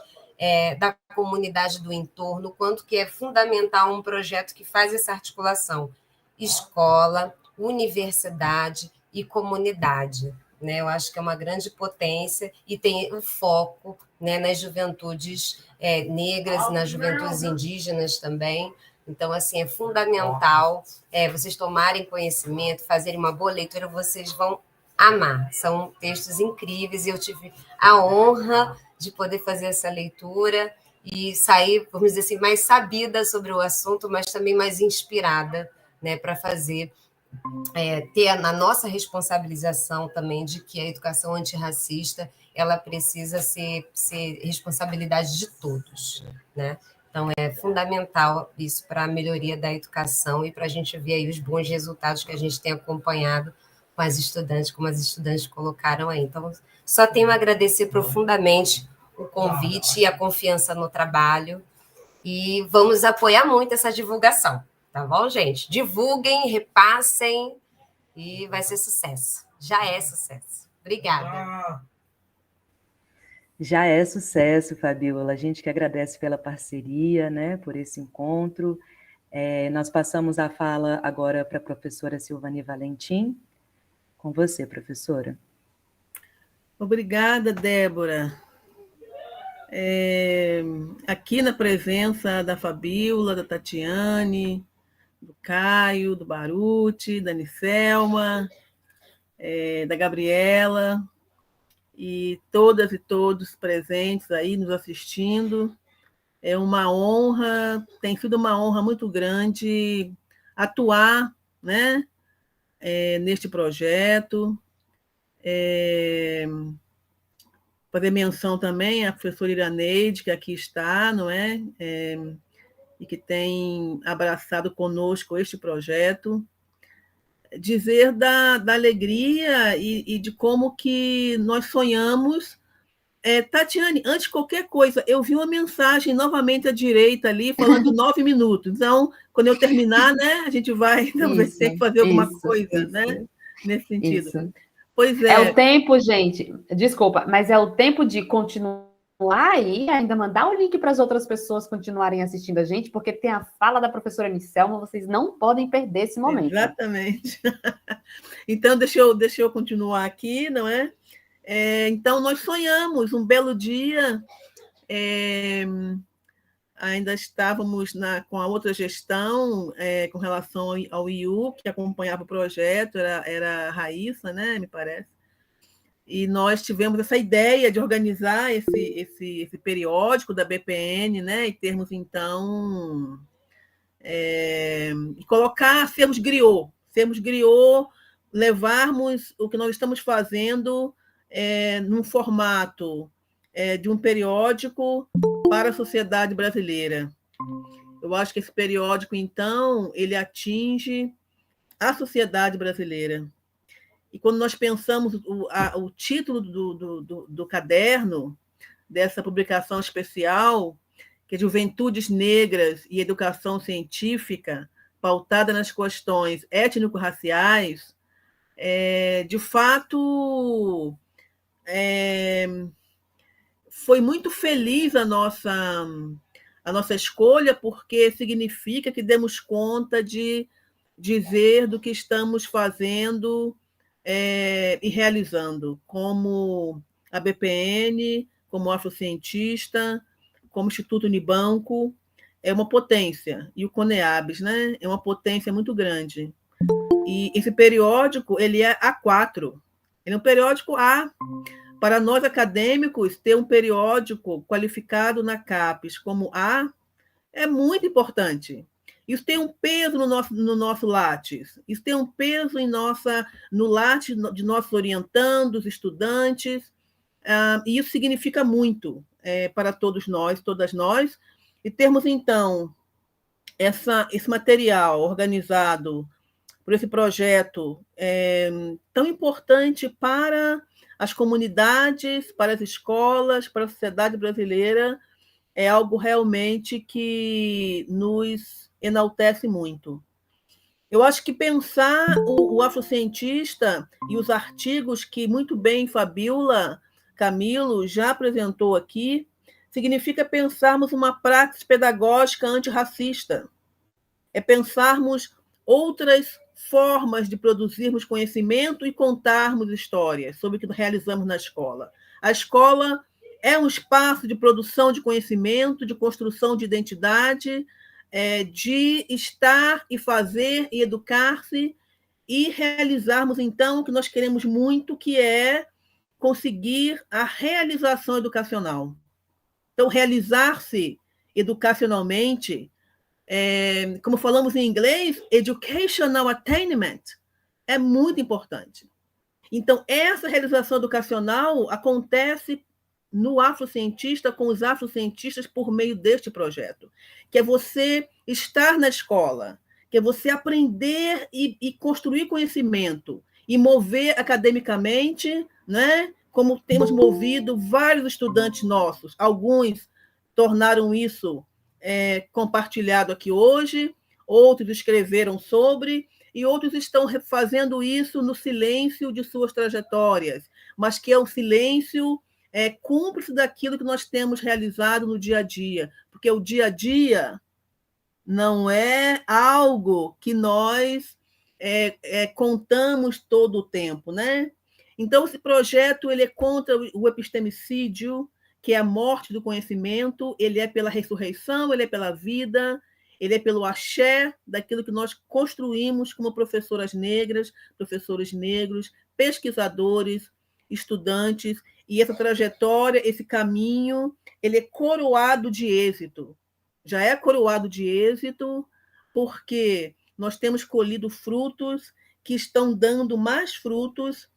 da comunidade do entorno, quanto que é fundamental um projeto que faz essa articulação escola, universidade e comunidade, né? Eu acho que é uma grande potência e tem o foco, né, nas juventudes negras, nas juventudes indígenas também. Então, assim, é fundamental vocês tomarem conhecimento, fazerem uma boa leitura, vocês vão amar. São textos incríveis e eu tive a honra de poder fazer essa leitura e sair, vamos dizer assim, mais sabida sobre o assunto, mas também mais inspirada, né, para fazer, ter na nossa responsabilização também de que a educação antirracista ela precisa ser responsabilidade de todos, né? Então, é fundamental isso para a melhoria da educação e para a gente ver aí os bons resultados que a gente tem acompanhado com as estudantes, como as estudantes colocaram aí. Então, só tenho a agradecer profundamente o convite e a confiança no trabalho e vamos apoiar muito essa divulgação, Tá bom, gente? Divulguem, repassem e vai ser sucesso. Já é sucesso. Obrigada. Já é sucesso, Fabiola. A gente que agradece pela parceria, né, por esse encontro. Nós passamos a fala agora para a professora Silvani Valentim. Com você, professora. Obrigada, Débora. Aqui na presença da Fabiola, da Tatiane, do Caio, do Baruti, da Nicelma, da Gabriela, e todas e todos presentes aí nos assistindo. É uma honra, tem sido uma honra muito grande atuar, né, neste projeto. Fazer menção também à professora Iraneide, que aqui está, não é? E que tem abraçado conosco este projeto. Dizer da alegria e de como que nós sonhamos. Tatiane, antes de qualquer coisa, eu vi uma mensagem novamente à direita ali, falando 9 minutos. Então, quando eu terminar, né, a gente vai ter que fazer alguma coisa, né, nesse sentido. Isso. Pois é. É o tempo, gente, desculpa, mas é o tempo de continuar aí, ainda mandar o link para as outras pessoas continuarem assistindo a gente, porque tem a fala da professora Nicelma, vocês não podem perder esse momento. Exatamente. Então, deixa eu continuar aqui, não é? Então, nós sonhamos um belo dia, ainda estávamos com a outra gestão, com relação ao IU, que acompanhava o projeto, era a Raíssa, né, me parece, e nós tivemos essa ideia de organizar esse periódico da BPN, né, e termos, então, colocar, sermos griot, levarmos o que nós estamos fazendo num formato de um periódico para a sociedade brasileira. Eu acho que esse periódico, então, ele atinge a sociedade brasileira. E quando nós pensamos o título do caderno, dessa publicação especial, que é Juventudes Negras e Educação Científica, pautada nas questões étnico-raciais, de fato, foi muito feliz a nossa escolha, porque significa que demos conta de dizer do que estamos fazendo e realizando, como a BPN, como afrocientista, como Instituto Unibanco, é uma potência, e o CONEABS, né, é uma potência muito grande. E esse periódico, ele é A4, ele é um periódico A. Para nós acadêmicos, ter um periódico qualificado na CAPES como A é muito importante. Isso tem um peso no nosso Lattes, isso tem um peso no Lattes de nossos orientandos, estudantes, e isso significa muito para todos nós, todas nós, e termos, então, esse material organizado por esse projeto tão importante para as comunidades, para as escolas, para a sociedade brasileira, é algo realmente que nos enaltece muito. Eu acho que pensar o afrocientista e os artigos que muito bem Fabiola Camilo já apresentou aqui, significa pensarmos uma prática pedagógica antirracista. É pensarmos outras formas de produzirmos conhecimento e contarmos histórias sobre o que realizamos na escola. A escola é um espaço de produção de conhecimento, de construção de identidade, de estar e fazer e educar-se e realizarmos, então, o que nós queremos muito, que é conseguir a realização educacional. Então, realizar-se educacionalmente, como falamos em inglês, educational attainment, é muito importante. Então, essa realização educacional acontece no afrocientista, com os afrocientistas, por meio deste projeto, que é você estar na escola, que é você aprender e construir conhecimento, e mover academicamente, né? Como temos movido vários estudantes nossos, alguns tornaram isso compartilhado aqui hoje, outros escreveram sobre, e outros estão fazendo isso no silêncio de suas trajetórias, mas que é um silêncio cúmplice daquilo que nós temos realizado no dia a dia, porque o dia a dia não é algo que nós contamos todo o tempo, né? Então, esse projeto ele é contra o epistemicídio, que é a morte do conhecimento, ele é pela ressurreição, ele é pela vida, ele é pelo axé daquilo que nós construímos como professoras negras, professores negros, pesquisadores, estudantes, e essa trajetória, esse caminho, ele é coroado de êxito. Já é coroado de êxito, porque nós temos colhido frutos que estão dando mais frutos,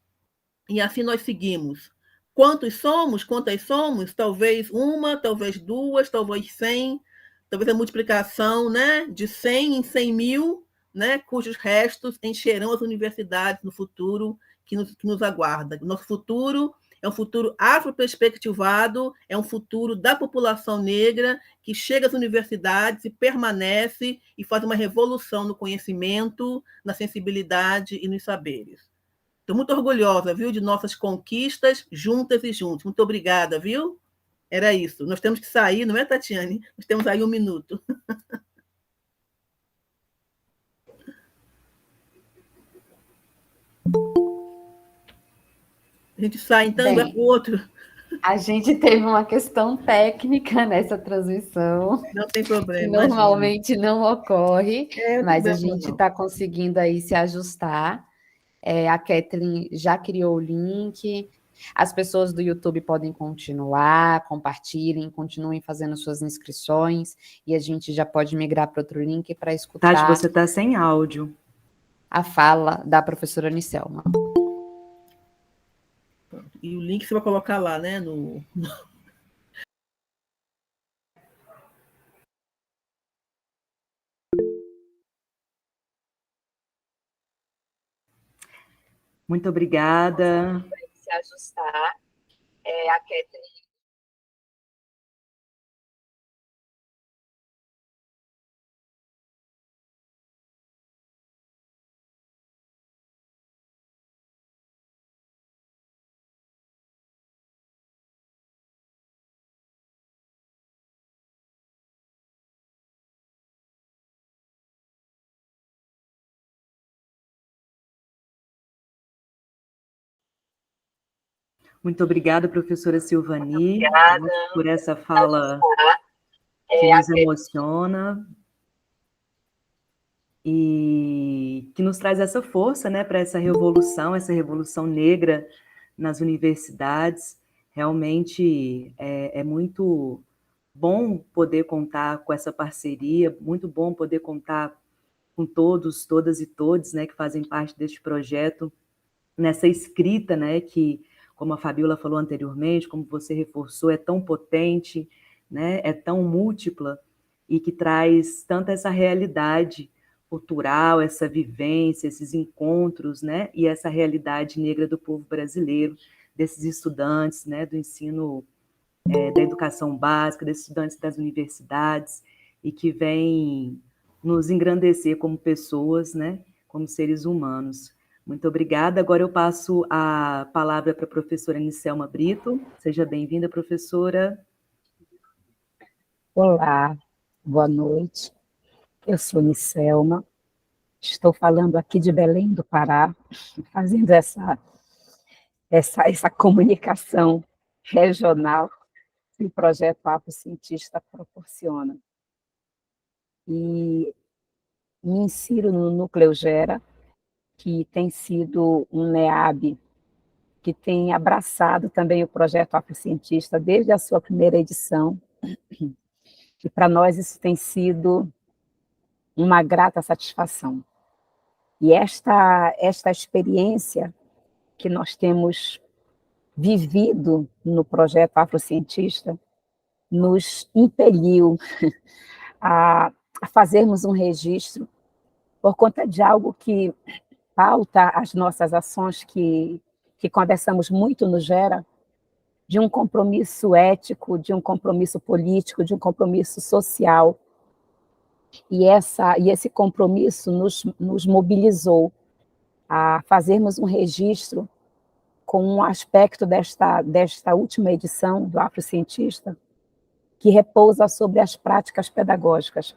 e assim nós seguimos. Quantos somos? Quantas somos? Talvez uma, talvez duas, talvez 100, talvez a multiplicação, né, de 100 em 100 mil, né, cujos restos encherão as universidades no futuro que nos aguarda. Nosso futuro é um futuro afroperspectivado, é um futuro da população negra que chega às universidades e permanece e faz uma revolução no conhecimento, na sensibilidade e nos saberes. Estou muito orgulhosa, viu, de nossas conquistas juntas e juntos. Muito obrigada, viu? Era isso. Nós temos que sair, não é, Tatiane? Nós temos aí 1 minuto. A gente sai, então, e vai para o outro. A gente teve uma questão técnica nessa transmissão. Não tem problema. Que normalmente não ocorre, mas a gente não. está conseguindo aí se ajustar. A Kathleen já criou o link. As pessoas do YouTube podem continuar, compartilhem, continuem fazendo suas inscrições, e a gente já pode migrar para outro link para escutar. Tati, você está sem áudio. A fala da professora Anicelma. E o link você vai colocar lá, né? Muito obrigada. Se ajustar. A Kathleen. Muito obrigada, professora Silvani, por essa fala que nos emociona e que nos traz essa força, né, para essa revolução negra nas universidades. Realmente é muito bom poder contar com essa parceria, muito bom poder contar com todos, todas e todos, né, que fazem parte deste projeto, nessa escrita, né, que, como a Fabiola falou anteriormente, como você reforçou, é tão potente, né, é tão múltipla, e que traz tanta essa realidade cultural, essa vivência, esses encontros, né, e essa realidade negra do povo brasileiro, desses estudantes, né, do ensino, da educação básica, desses estudantes das universidades, e que vem nos engrandecer como pessoas, né, como seres humanos. Muito obrigada. Agora eu passo a palavra para a professora Anicelma Brito. Seja bem-vinda, professora. Olá, boa noite. Eu sou Anicelma, estou falando aqui de Belém do Pará, fazendo essa comunicação regional que o projeto Afrocientista proporciona. E me insiro no Núcleo Gera, que tem sido um NEAB que tem abraçado também o projeto Afrocientista desde a sua primeira edição, e para nós isso tem sido uma grata satisfação. E esta experiência que nós temos vivido no projeto Afrocientista nos impeliu a fazermos um registro por conta de algo que pauta as nossas ações, que conversamos muito no Gera, de um compromisso ético, de um compromisso político, de um compromisso social, E esse compromisso nos mobilizou a fazermos um registro com um aspecto desta última edição do Afrocientista, que repousa sobre as práticas pedagógicas.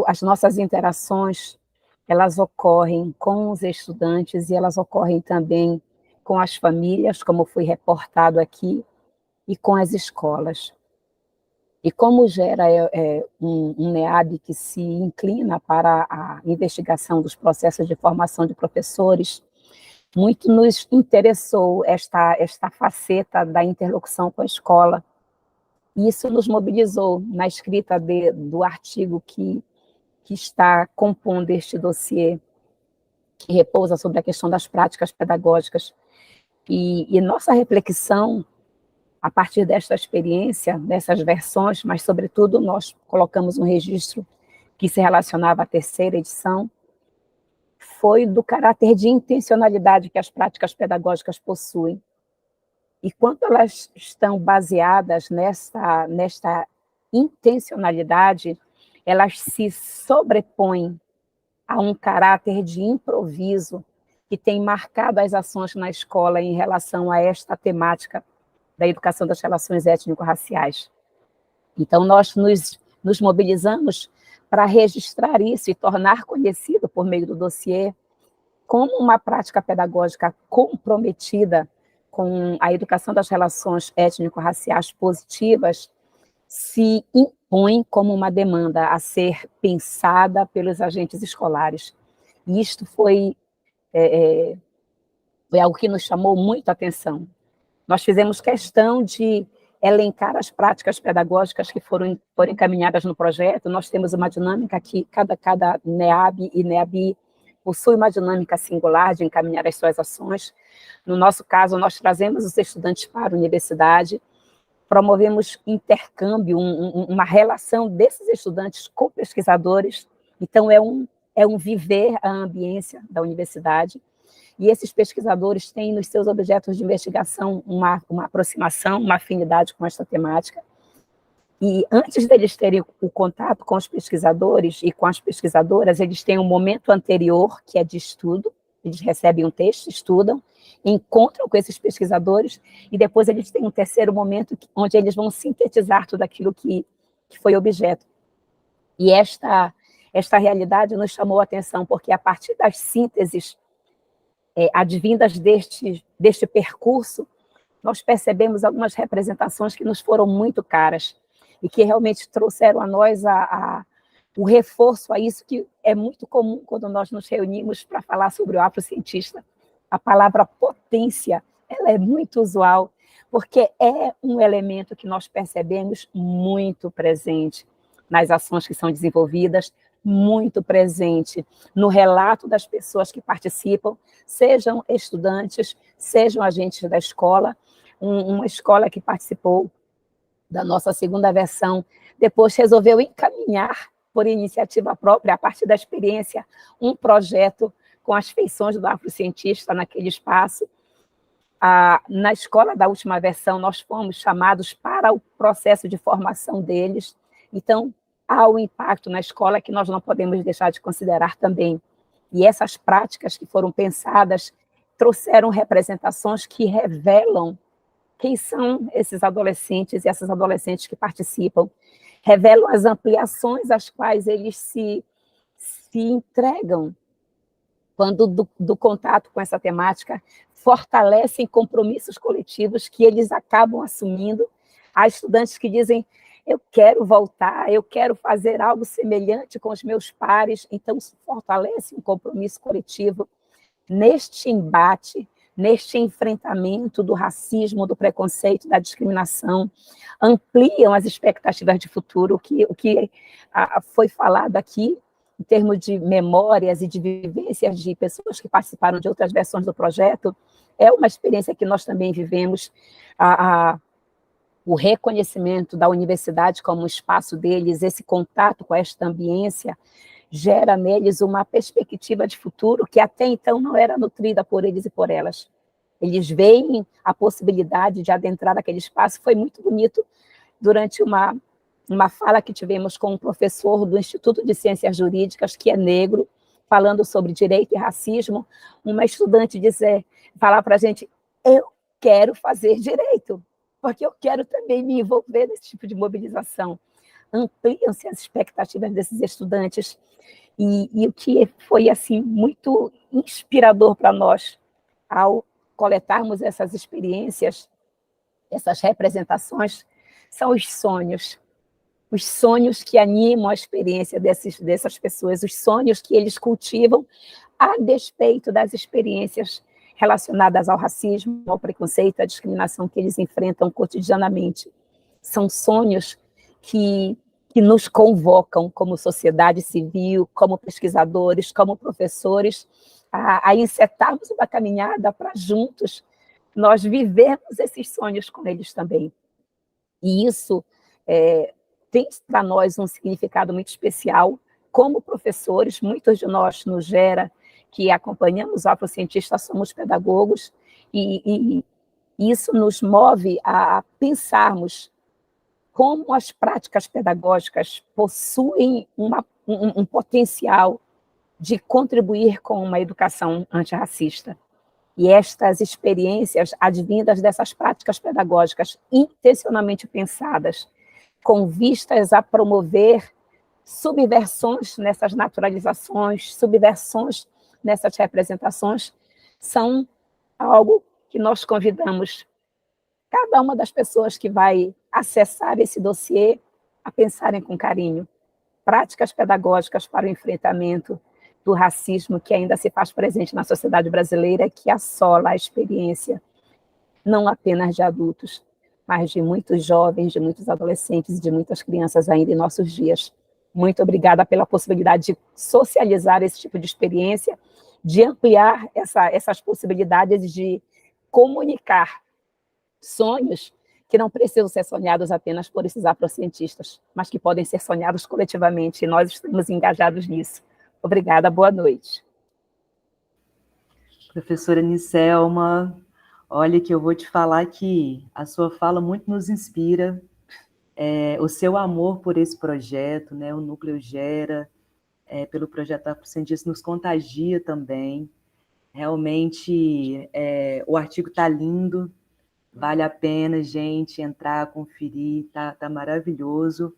As nossas interações, elas ocorrem com os estudantes e elas ocorrem também com as famílias, como foi reportado aqui, e com as escolas. E como gera um NEAB que se inclina para a investigação dos processos de formação de professores, muito nos interessou esta faceta da interlocução com a escola. E isso nos mobilizou na escrita do artigo que está compondo este dossiê, que repousa sobre a questão das práticas pedagógicas. E nossa reflexão, a partir desta experiência, dessas versões, mas, sobretudo, nós colocamos um registro que se relacionava à terceira edição, foi do caráter de intencionalidade que as práticas pedagógicas possuem. E quanto elas estão baseadas nesta intencionalidade, elas se sobrepõem a um caráter de improviso que tem marcado as ações na escola em relação a esta temática da educação das relações étnico-raciais. Então, nós nos mobilizamos para registrar isso e tornar conhecido por meio do dossiê como uma prática pedagógica comprometida com a educação das relações étnico-raciais positivas se impõe como uma demanda a ser pensada pelos agentes escolares. E isto foi algo que nos chamou muito a atenção. Nós fizemos questão de elencar as práticas pedagógicas que foram encaminhadas no projeto. Nós temos uma dinâmica que cada NEAB e NEABI possui uma dinâmica singular de encaminhar as suas ações. No nosso caso, nós trazemos os estudantes para a universidade, promovemos intercâmbio, uma relação desses estudantes com pesquisadores. Então, é um viver a ambiência da universidade. E esses pesquisadores têm nos seus objetos de investigação uma aproximação, uma afinidade com esta temática. E antes deles terem o contato com os pesquisadores e com as pesquisadoras, eles têm um momento anterior, que é de estudo, eles recebem um texto, estudam, encontram com esses pesquisadores, e depois eles têm um terceiro momento, onde eles vão sintetizar tudo aquilo que foi objeto. E esta realidade nos chamou a atenção, porque a partir das sínteses advindas deste percurso, nós percebemos algumas representações que nos foram muito caras e que realmente trouxeram a nós o reforço a isso que é muito comum quando nós nos reunimos para falar sobre o afrocientista. A palavra potência, ela é muito usual, porque é um elemento que nós percebemos muito presente nas ações que são desenvolvidas, muito presente no relato das pessoas que participam, sejam estudantes, sejam agentes da escola. Uma escola que participou da nossa segunda versão, depois resolveu encaminhar, por iniciativa própria, a partir da experiência, um projeto com as feições do afrocientista naquele espaço. Na escola da última versão, nós fomos chamados para o processo de formação deles. Então, há um impacto na escola que nós não podemos deixar de considerar também. E essas práticas que foram pensadas trouxeram representações que revelam quem são esses adolescentes e essas adolescentes que participam, revelam as ampliações às quais eles se entregam quando do contato com essa temática, fortalecem compromissos coletivos que eles acabam assumindo. Há estudantes que dizem: eu quero voltar, eu quero fazer algo semelhante com os meus pares. Então, isso fortalece um compromisso coletivo neste embate, neste enfrentamento do racismo, do preconceito, da discriminação, ampliam as expectativas de futuro. O que foi falado aqui, em termos de memórias e de vivências de pessoas que participaram de outras versões do projeto, é uma experiência que nós também vivemos. O reconhecimento da universidade como um espaço deles, esse contato com esta ambiência, gera neles uma perspectiva de futuro que até então não era nutrida por eles e por elas. Eles veem a possibilidade de adentrar aquele espaço. Foi muito bonito, durante uma uma fala que tivemos com um professor do Instituto de Ciências Jurídicas, que é negro, falando sobre direito e racismo, uma estudante falar para a gente, eu quero fazer direito, porque eu quero também me envolver nesse tipo de mobilização. Ampliam-se as expectativas desses estudantes, e o que foi assim muito inspirador para nós, ao coletarmos essas experiências, essas representações, são os sonhos que animam a experiência dessas pessoas, os sonhos que eles cultivam a despeito das experiências relacionadas ao racismo, ao preconceito, à discriminação que eles enfrentam cotidianamente. São sonhos que nos convocam como sociedade civil, como pesquisadores, como professores, a encetarmos uma caminhada para juntos nós vivermos esses sonhos com eles também. E isso tem para nós um significado muito especial. Como professores, muitos de nós no Gera, que acompanhamos o afrocientista, somos pedagogos, e isso nos move a pensarmos como as práticas pedagógicas possuem um potencial de contribuir com uma educação antirracista. E estas experiências advindas dessas práticas pedagógicas intencionalmente pensadas, com vistas a promover subversões nessas naturalizações, subversões nessas representações, são algo que nós convidamos cada uma das pessoas que vai acessar esse dossiê a pensarem com carinho. Práticas pedagógicas para o enfrentamento do racismo que ainda se faz presente na sociedade brasileira, que assola a experiência, não apenas de adultos, mas de muitos jovens, de muitos adolescentes e de muitas crianças ainda em nossos dias. Muito obrigada pela possibilidade de socializar esse tipo de experiência, de ampliar essas possibilidades de comunicar sonhos que não precisam ser sonhados apenas por esses afrocientistas, mas que podem ser sonhados coletivamente, e nós estamos engajados nisso. Obrigada, boa noite. Professora Nicelma, olha que eu vou te falar que a sua fala muito nos inspira, o seu amor por esse projeto, né, o Núcleo Gera, pelo projeto Afrocientista nos contagia também. Realmente, o artigo está lindo, vale a pena, gente, entrar, conferir, tá maravilhoso.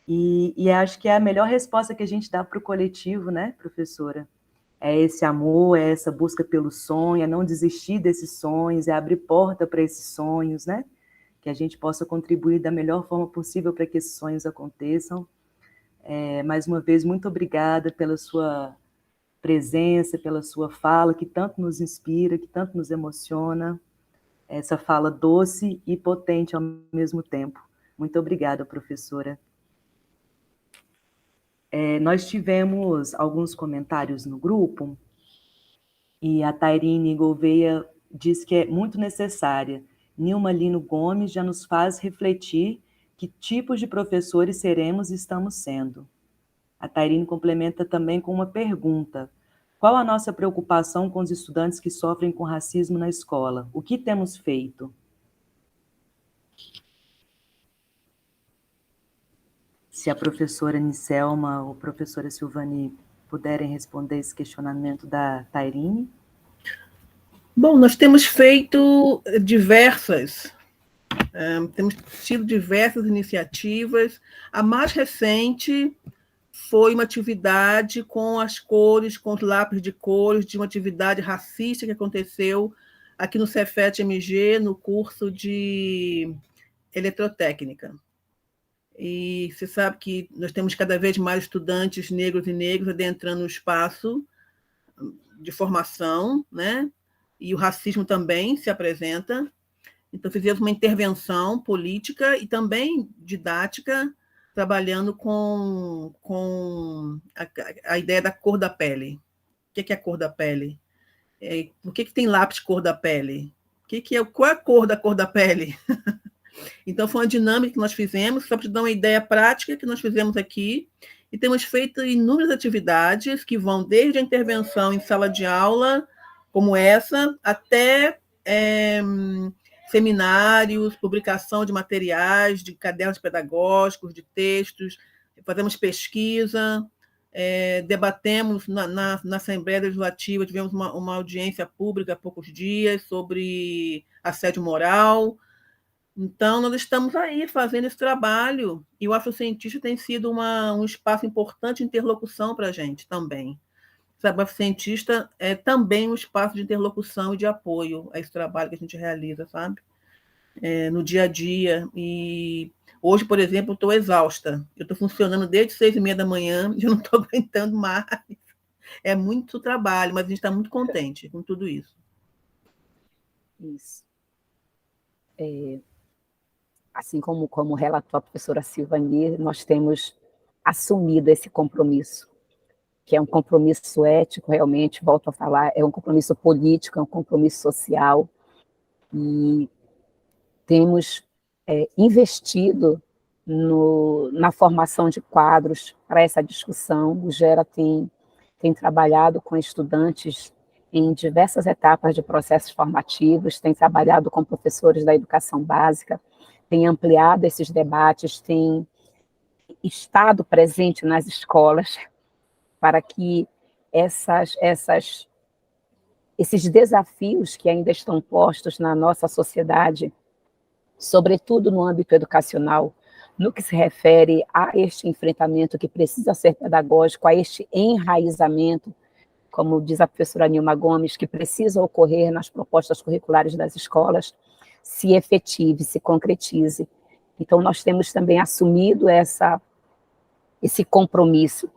E acho que é a melhor resposta que a gente dá para o coletivo, né, professora? É esse amor, é essa busca pelo sonho, é não desistir desses sonhos, é abrir porta para esses sonhos, né? Que a gente possa contribuir da melhor forma possível para que esses sonhos aconteçam. Mais uma vez, muito obrigada pela sua presença, pela sua fala, que tanto nos inspira, que tanto nos emociona. Essa fala doce e potente ao mesmo tempo. Muito obrigada, professora. Nós tivemos alguns comentários no grupo, e a Tairine Gouveia diz que é muito necessária. Nilma Lino Gomes já nos faz refletir que tipos de professores seremos e estamos sendo. A Tairine complementa também com uma pergunta. Qual a nossa preocupação com os estudantes que sofrem com racismo na escola? O que temos feito? Se a professora Nicelma ou a professora Silvani puderem responder esse questionamento da Tairine. Bom, nós temos feito temos tido diversas iniciativas. A mais recente foi uma atividade com as cores, com os lápis de cores, de uma atividade racista que aconteceu aqui no Cefet-MG, no curso de eletrotécnica. E você sabe que nós temos cada vez mais estudantes negros e negras adentrando o espaço de formação, né? E o racismo também se apresenta. Então, fizemos uma intervenção política e também didática, trabalhando com a ideia da cor da pele. O que é a cor da pele? Por que tem lápis cor da pele? Qual é a cor da pele? Então, foi uma dinâmica que nós fizemos, só para te dar uma ideia prática que nós fizemos aqui, e temos feito inúmeras atividades que vão desde a intervenção em sala de aula, como essa, até seminários, publicação de materiais, de cadernos pedagógicos, de textos, fazemos pesquisa, debatemos na Assembleia Legislativa, tivemos uma audiência pública há poucos dias sobre assédio moral. Então, nós estamos aí fazendo esse trabalho, e o Afrocientista tem sido um espaço importante de interlocução para a gente também. O Afrocientista é também um espaço de interlocução e de apoio a esse trabalho que a gente realiza, sabe? No dia a dia. E hoje, por exemplo, eu estou exausta. Eu estou funcionando desde 6h30 da manhã e eu não estou aguentando mais. É muito trabalho, mas a gente está muito contente com tudo isso. Isso. Assim como relatou a professora Silvani, nós temos assumido esse compromisso, que é um compromisso ético, realmente, volto a falar, é um compromisso político, é um compromisso social, e temos investido na formação de quadros para essa discussão. O Gera tem trabalhado com estudantes em diversas etapas de processos formativos, tem trabalhado com professores da educação básica, tem ampliado esses debates, tem estado presente nas escolas para que esses desafios que ainda estão postos na nossa sociedade, sobretudo no âmbito educacional, no que se refere a este enfrentamento que precisa ser pedagógico, a este enraizamento, como diz a professora Nilma Gomes, que precisa ocorrer nas propostas curriculares das escolas, se efetive, se concretize. Então, nós temos também assumido esse compromisso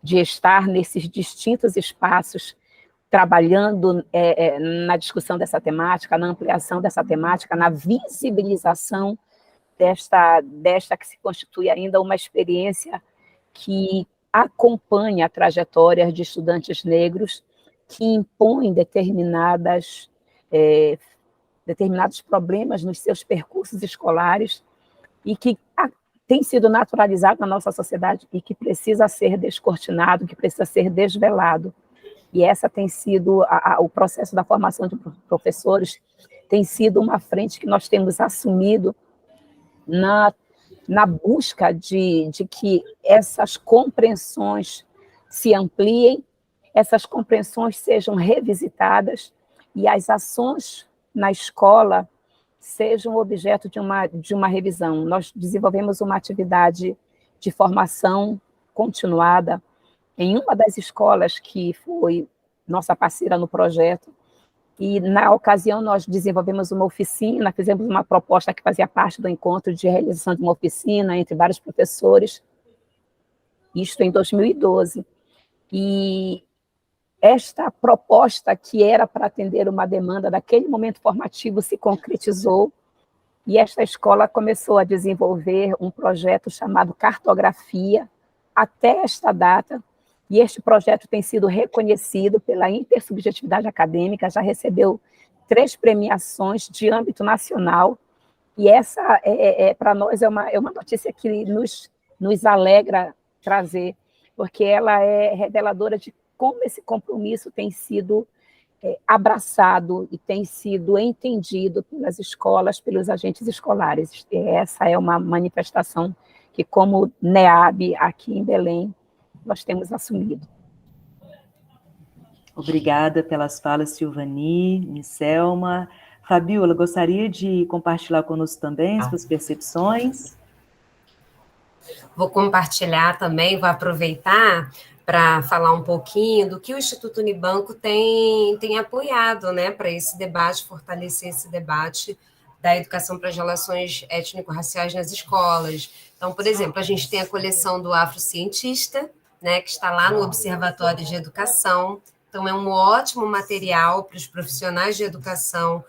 de estar nesses distintos espaços, trabalhando na discussão dessa temática, na ampliação dessa temática, na visibilização desta que se constitui ainda uma experiência que acompanha a trajetória de estudantes negros, que impõem determinados problemas nos seus percursos escolares e que tem sido naturalizado na nossa sociedade e que precisa ser descortinado, que precisa ser desvelado. E essa tem sido, o processo da formação de professores tem sido uma frente que nós temos assumido na busca de que essas compreensões se ampliem, essas compreensões sejam revisitadas e as ações na escola sejam objeto de uma revisão. Nós desenvolvemos uma atividade de formação continuada em uma das escolas que foi nossa parceira no projeto, e na ocasião nós desenvolvemos uma oficina, fizemos uma proposta que fazia parte do encontro de realização de uma oficina entre vários professores, isto em 2012. E esta proposta, que era para atender uma demanda daquele momento formativo, se concretizou, e esta escola começou a desenvolver um projeto chamado Cartografia, até esta data, e este projeto tem sido reconhecido pela Intersubjetividade Acadêmica, já recebeu 3 premiações de âmbito nacional, e essa, para nós, é uma notícia que nos alegra trazer, porque ela é reveladora de como esse compromisso tem sido abraçado e tem sido entendido pelas escolas, pelos agentes escolares. Essa é uma manifestação que, como NEAB, aqui em Belém, nós temos assumido. Obrigada pelas falas, Silvani, Nicelma. Fabiola, gostaria de compartilhar conosco também suas percepções? Vou compartilhar também, vou aproveitar para falar um pouquinho do que o Instituto Unibanco tem apoiado, né, para esse debate, fortalecer esse debate da educação para as relações étnico-raciais nas escolas. Então, por exemplo, a gente tem a coleção do Afrocientista, né, que está lá no Observatório de Educação. Então, é um ótimo material para os profissionais de educação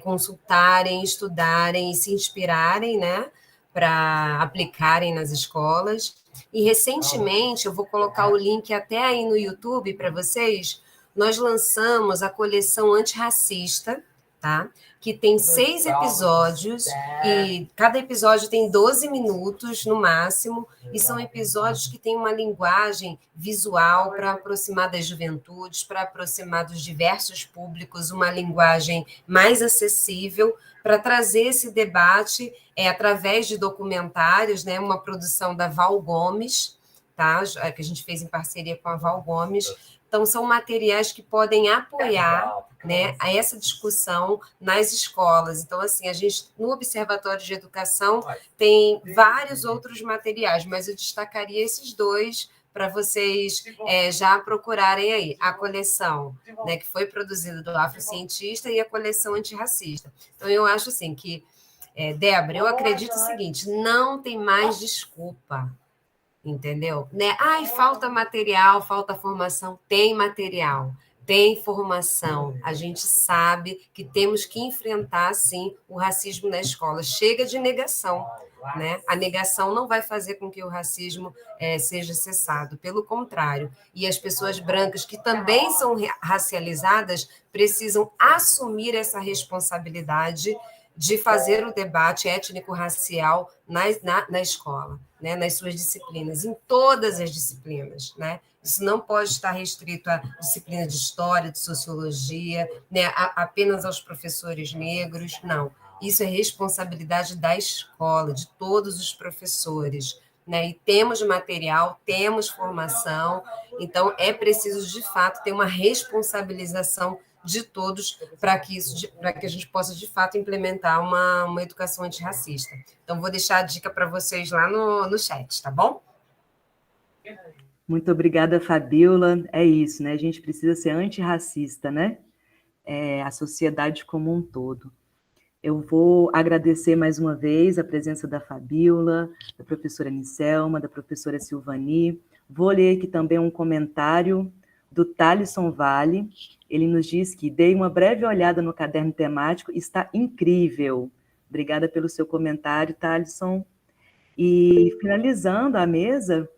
consultarem, estudarem e se inspirarem, né, para aplicarem nas escolas. E, recentemente, eu vou colocar o link até aí no YouTube para vocês, nós lançamos a coleção antirracista, tá? Que tem 6 episódios, e cada episódio tem 12 minutos no máximo, e são episódios que têm uma linguagem visual para aproximar das juventudes, para aproximar dos diversos públicos, uma linguagem mais acessível, para trazer esse debate através de documentários, né? Uma produção da Val Gomes, tá? Que a gente fez em parceria com a Val Gomes. Então, são materiais que podem apoiar, né, a essa discussão nas escolas. Então, assim, a gente, no Observatório de Educação, tem vários outros materiais, mas eu destacaria esses dois para vocês já procurarem aí. A coleção, né, que foi produzida do Afrocientista, e a coleção antirracista. Então, eu acho assim que, Débora, eu acredito o seguinte, não tem mais desculpa. Entendeu? Né? Ai, falta material, falta formação. Tem material, tem formação. A gente sabe que temos que enfrentar, sim, o racismo na escola. Chega de negação, né? A negação não vai fazer com que o racismo seja cessado, pelo contrário. E as pessoas brancas, que também são racializadas, precisam assumir essa responsabilidade de fazer o debate étnico-racial na escola, né, nas suas disciplinas, em todas as disciplinas, né? Isso não pode estar restrito à disciplina de história, de sociologia, né, apenas aos professores negros, não. Isso é responsabilidade da escola, de todos os professores, né? E temos material, temos formação, então é preciso, de fato, ter uma responsabilização de todos para que a gente possa, de fato, implementar uma educação antirracista. Então, vou deixar a dica para vocês lá no chat, tá bom? Muito obrigada, Fabíola. É isso, né? A gente precisa ser antirracista, né? A sociedade como um todo. Eu vou agradecer mais uma vez a presença da Fabíola, da professora Nicelma, da professora Silvani. Vou ler aqui também um comentário do Thalisson Vale. Ele nos diz que dei uma breve olhada no caderno temático, está incrível. Obrigada pelo seu comentário, Thalisson. E, finalizando a mesa,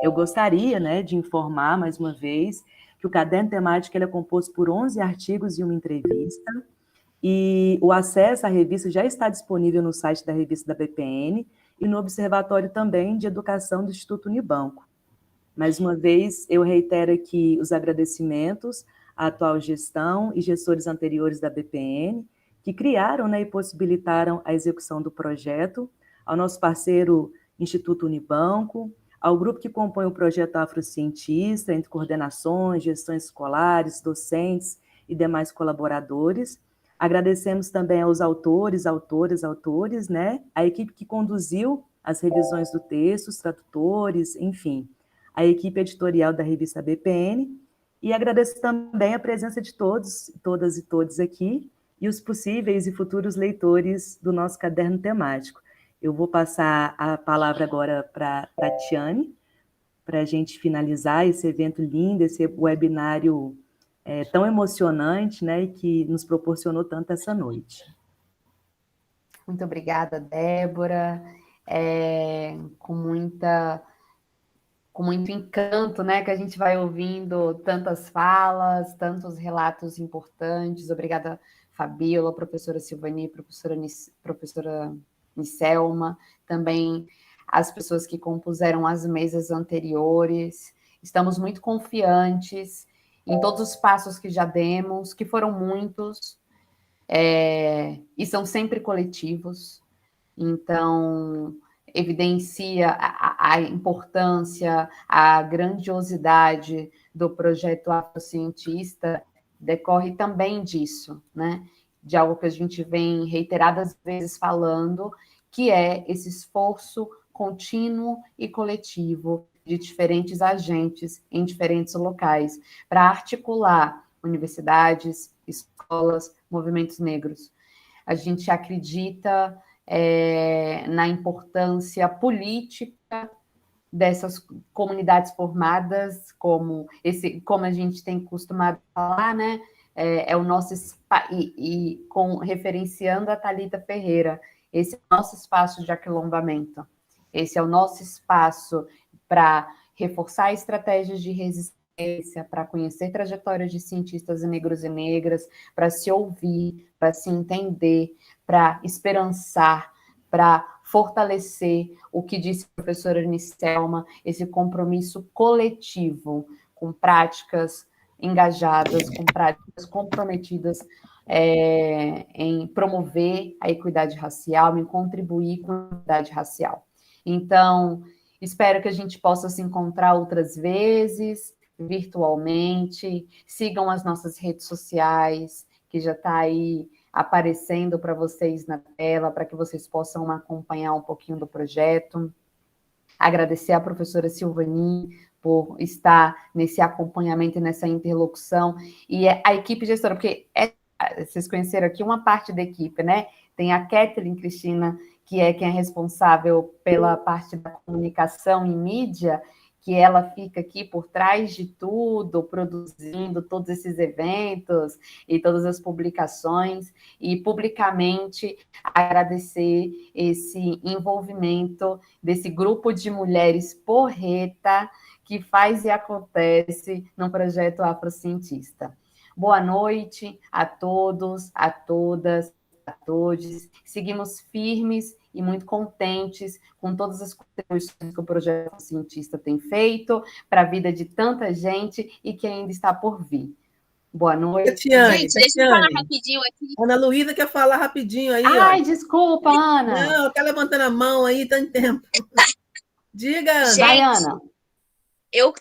eu gostaria, né, de informar, mais uma vez, que o caderno temático ele é composto por 11 artigos e uma entrevista, e o acesso à revista já está disponível no site da revista da BPN e no Observatório também de Educação do Instituto Unibanco. Mais uma vez, eu reitero aqui os agradecimentos à atual gestão e gestores anteriores da BPN, que criaram, né, e possibilitaram a execução do projeto, ao nosso parceiro Instituto Unibanco, ao grupo que compõe o projeto Afrocientista, entre coordenações, gestões escolares, docentes e demais colaboradores. Agradecemos também aos autores, né, a equipe que conduziu as revisões do texto, os tradutores, enfim, a equipe editorial da revista BPN, e agradeço também a presença de todos, todas e todos aqui, e os possíveis e futuros leitores do nosso caderno temático. Eu vou passar a palavra agora para a Tatiane, para a gente finalizar esse evento lindo, esse webinário tão emocionante, né, e que nos proporcionou tanto essa noite. Muito obrigada, Débora. Com muito encanto, né, que a gente vai ouvindo tantas falas, tantos relatos importantes. Obrigada, Fabíola, professora Silvani, professora Nicelma, também as pessoas que compuseram as mesas anteriores. Estamos muito confiantes em todos os passos que já demos, que foram muitos, e são sempre coletivos. Então, evidencia a importância, a grandiosidade do projeto Afrocientista, decorre também disso, né? De algo que a gente vem reiteradas vezes falando, que é esse esforço contínuo e coletivo de diferentes agentes em diferentes locais, para articular universidades, escolas, movimentos negros. A gente acredita na importância política dessas comunidades formadas, como a gente tem costumado falar, né? O nosso referenciando a Thalita Ferreira, esse é o nosso espaço de aquilombamento, esse é o nosso espaço para reforçar estratégias de resistência para conhecer trajetórias de cientistas negros e negras, para se ouvir, para se entender, para esperançar, para fortalecer o que disse a professora Nicelma, esse compromisso coletivo, com práticas engajadas, com práticas comprometidas em promover a equidade racial, em contribuir com a equidade racial. Então, espero que a gente possa se encontrar outras vezes, virtualmente. Sigam as nossas redes sociais, que já está aí aparecendo para vocês na tela, para que vocês possam acompanhar um pouquinho do projeto. Agradecer à professora Silvani por estar nesse acompanhamento e nessa interlocução, e a equipe gestora, porque vocês conheceram aqui uma parte da equipe, né? Tem a Kathleen Cristina, que é quem é responsável pela parte da comunicação e mídia, que ela fica aqui por trás de tudo, produzindo todos esses eventos e todas as publicações, e publicamente agradecer esse envolvimento desse grupo de mulheres porreta que faz e acontece no projeto Afrocientista. Boa noite a todos, a todas, a todos. Seguimos firmes e muito contentes com todas as contribuições que o Projeto Cientista tem feito para a vida de tanta gente e que ainda está por vir. Boa noite. Tatiane, gente, deixa eu falar rapidinho aqui. Ana Luísa quer falar rapidinho aí. Ai, ó. Desculpa, Ana. Não, está levantando a mão aí, está em tempo. Diga, Ana. Vai, Ana.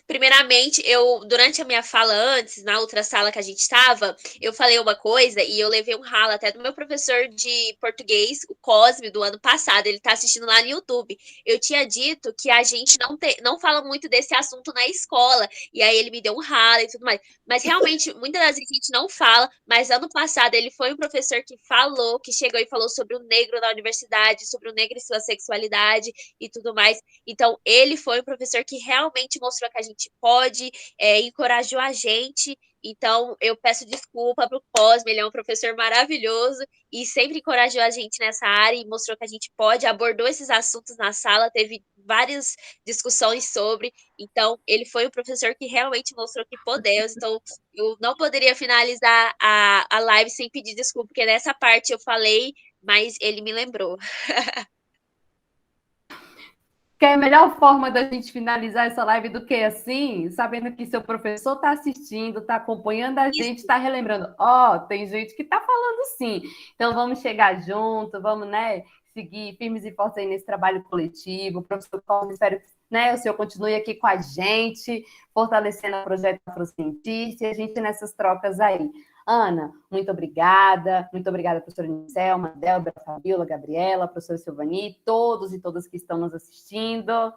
Primeiramente, durante a minha fala antes, na outra sala que a gente estava, eu falei uma coisa e eu levei um ralo até do meu professor de português, o Cosme, do ano passado. Ele está assistindo lá no YouTube. Eu tinha dito que a gente não fala muito desse assunto na escola. E aí ele me deu um ralo e tudo mais. Mas realmente, muitas das vezes a gente não fala. Mas ano passado ele foi um professor que falou, que chegou e falou sobre o negro na universidade, sobre o negro e sua sexualidade e tudo mais. Então, ele foi um professor que realmente mostrou que a gente pode, encorajou a gente. Então, eu peço desculpa para o Cosme, ele é um professor maravilhoso e sempre encorajou a gente nessa área e mostrou que a gente pode, abordou esses assuntos na sala, teve várias discussões sobre. Então, ele foi um professor que realmente mostrou que podemos. Então, eu não poderia finalizar a live sem pedir desculpa, porque nessa parte eu falei, mas ele me lembrou. Que é a melhor forma da gente finalizar essa live do que assim, sabendo que seu professor está assistindo, está acompanhando a gente, está relembrando. Tem gente que está falando sim. Então, vamos chegar junto, vamos, né, seguir firmes e fortes aí nesse trabalho coletivo. Professor Cosme, espero que o senhor continue aqui com a gente, fortalecendo o projeto Afrocientista e a gente nessas trocas aí. Ana, muito obrigada, professora Nicelma, Débora, Fabiola, Gabriela, professora Silvani, todos e todas que estão nos assistindo.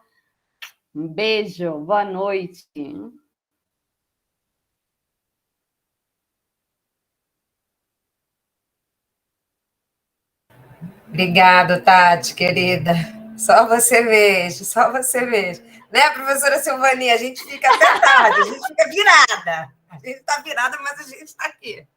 Um beijo, boa noite. Obrigada, Tati, querida. Só você veja, só você veja. Né, professora Silvani? A gente fica até tarde, a gente fica virada. A gente está virada, mas a gente está aqui.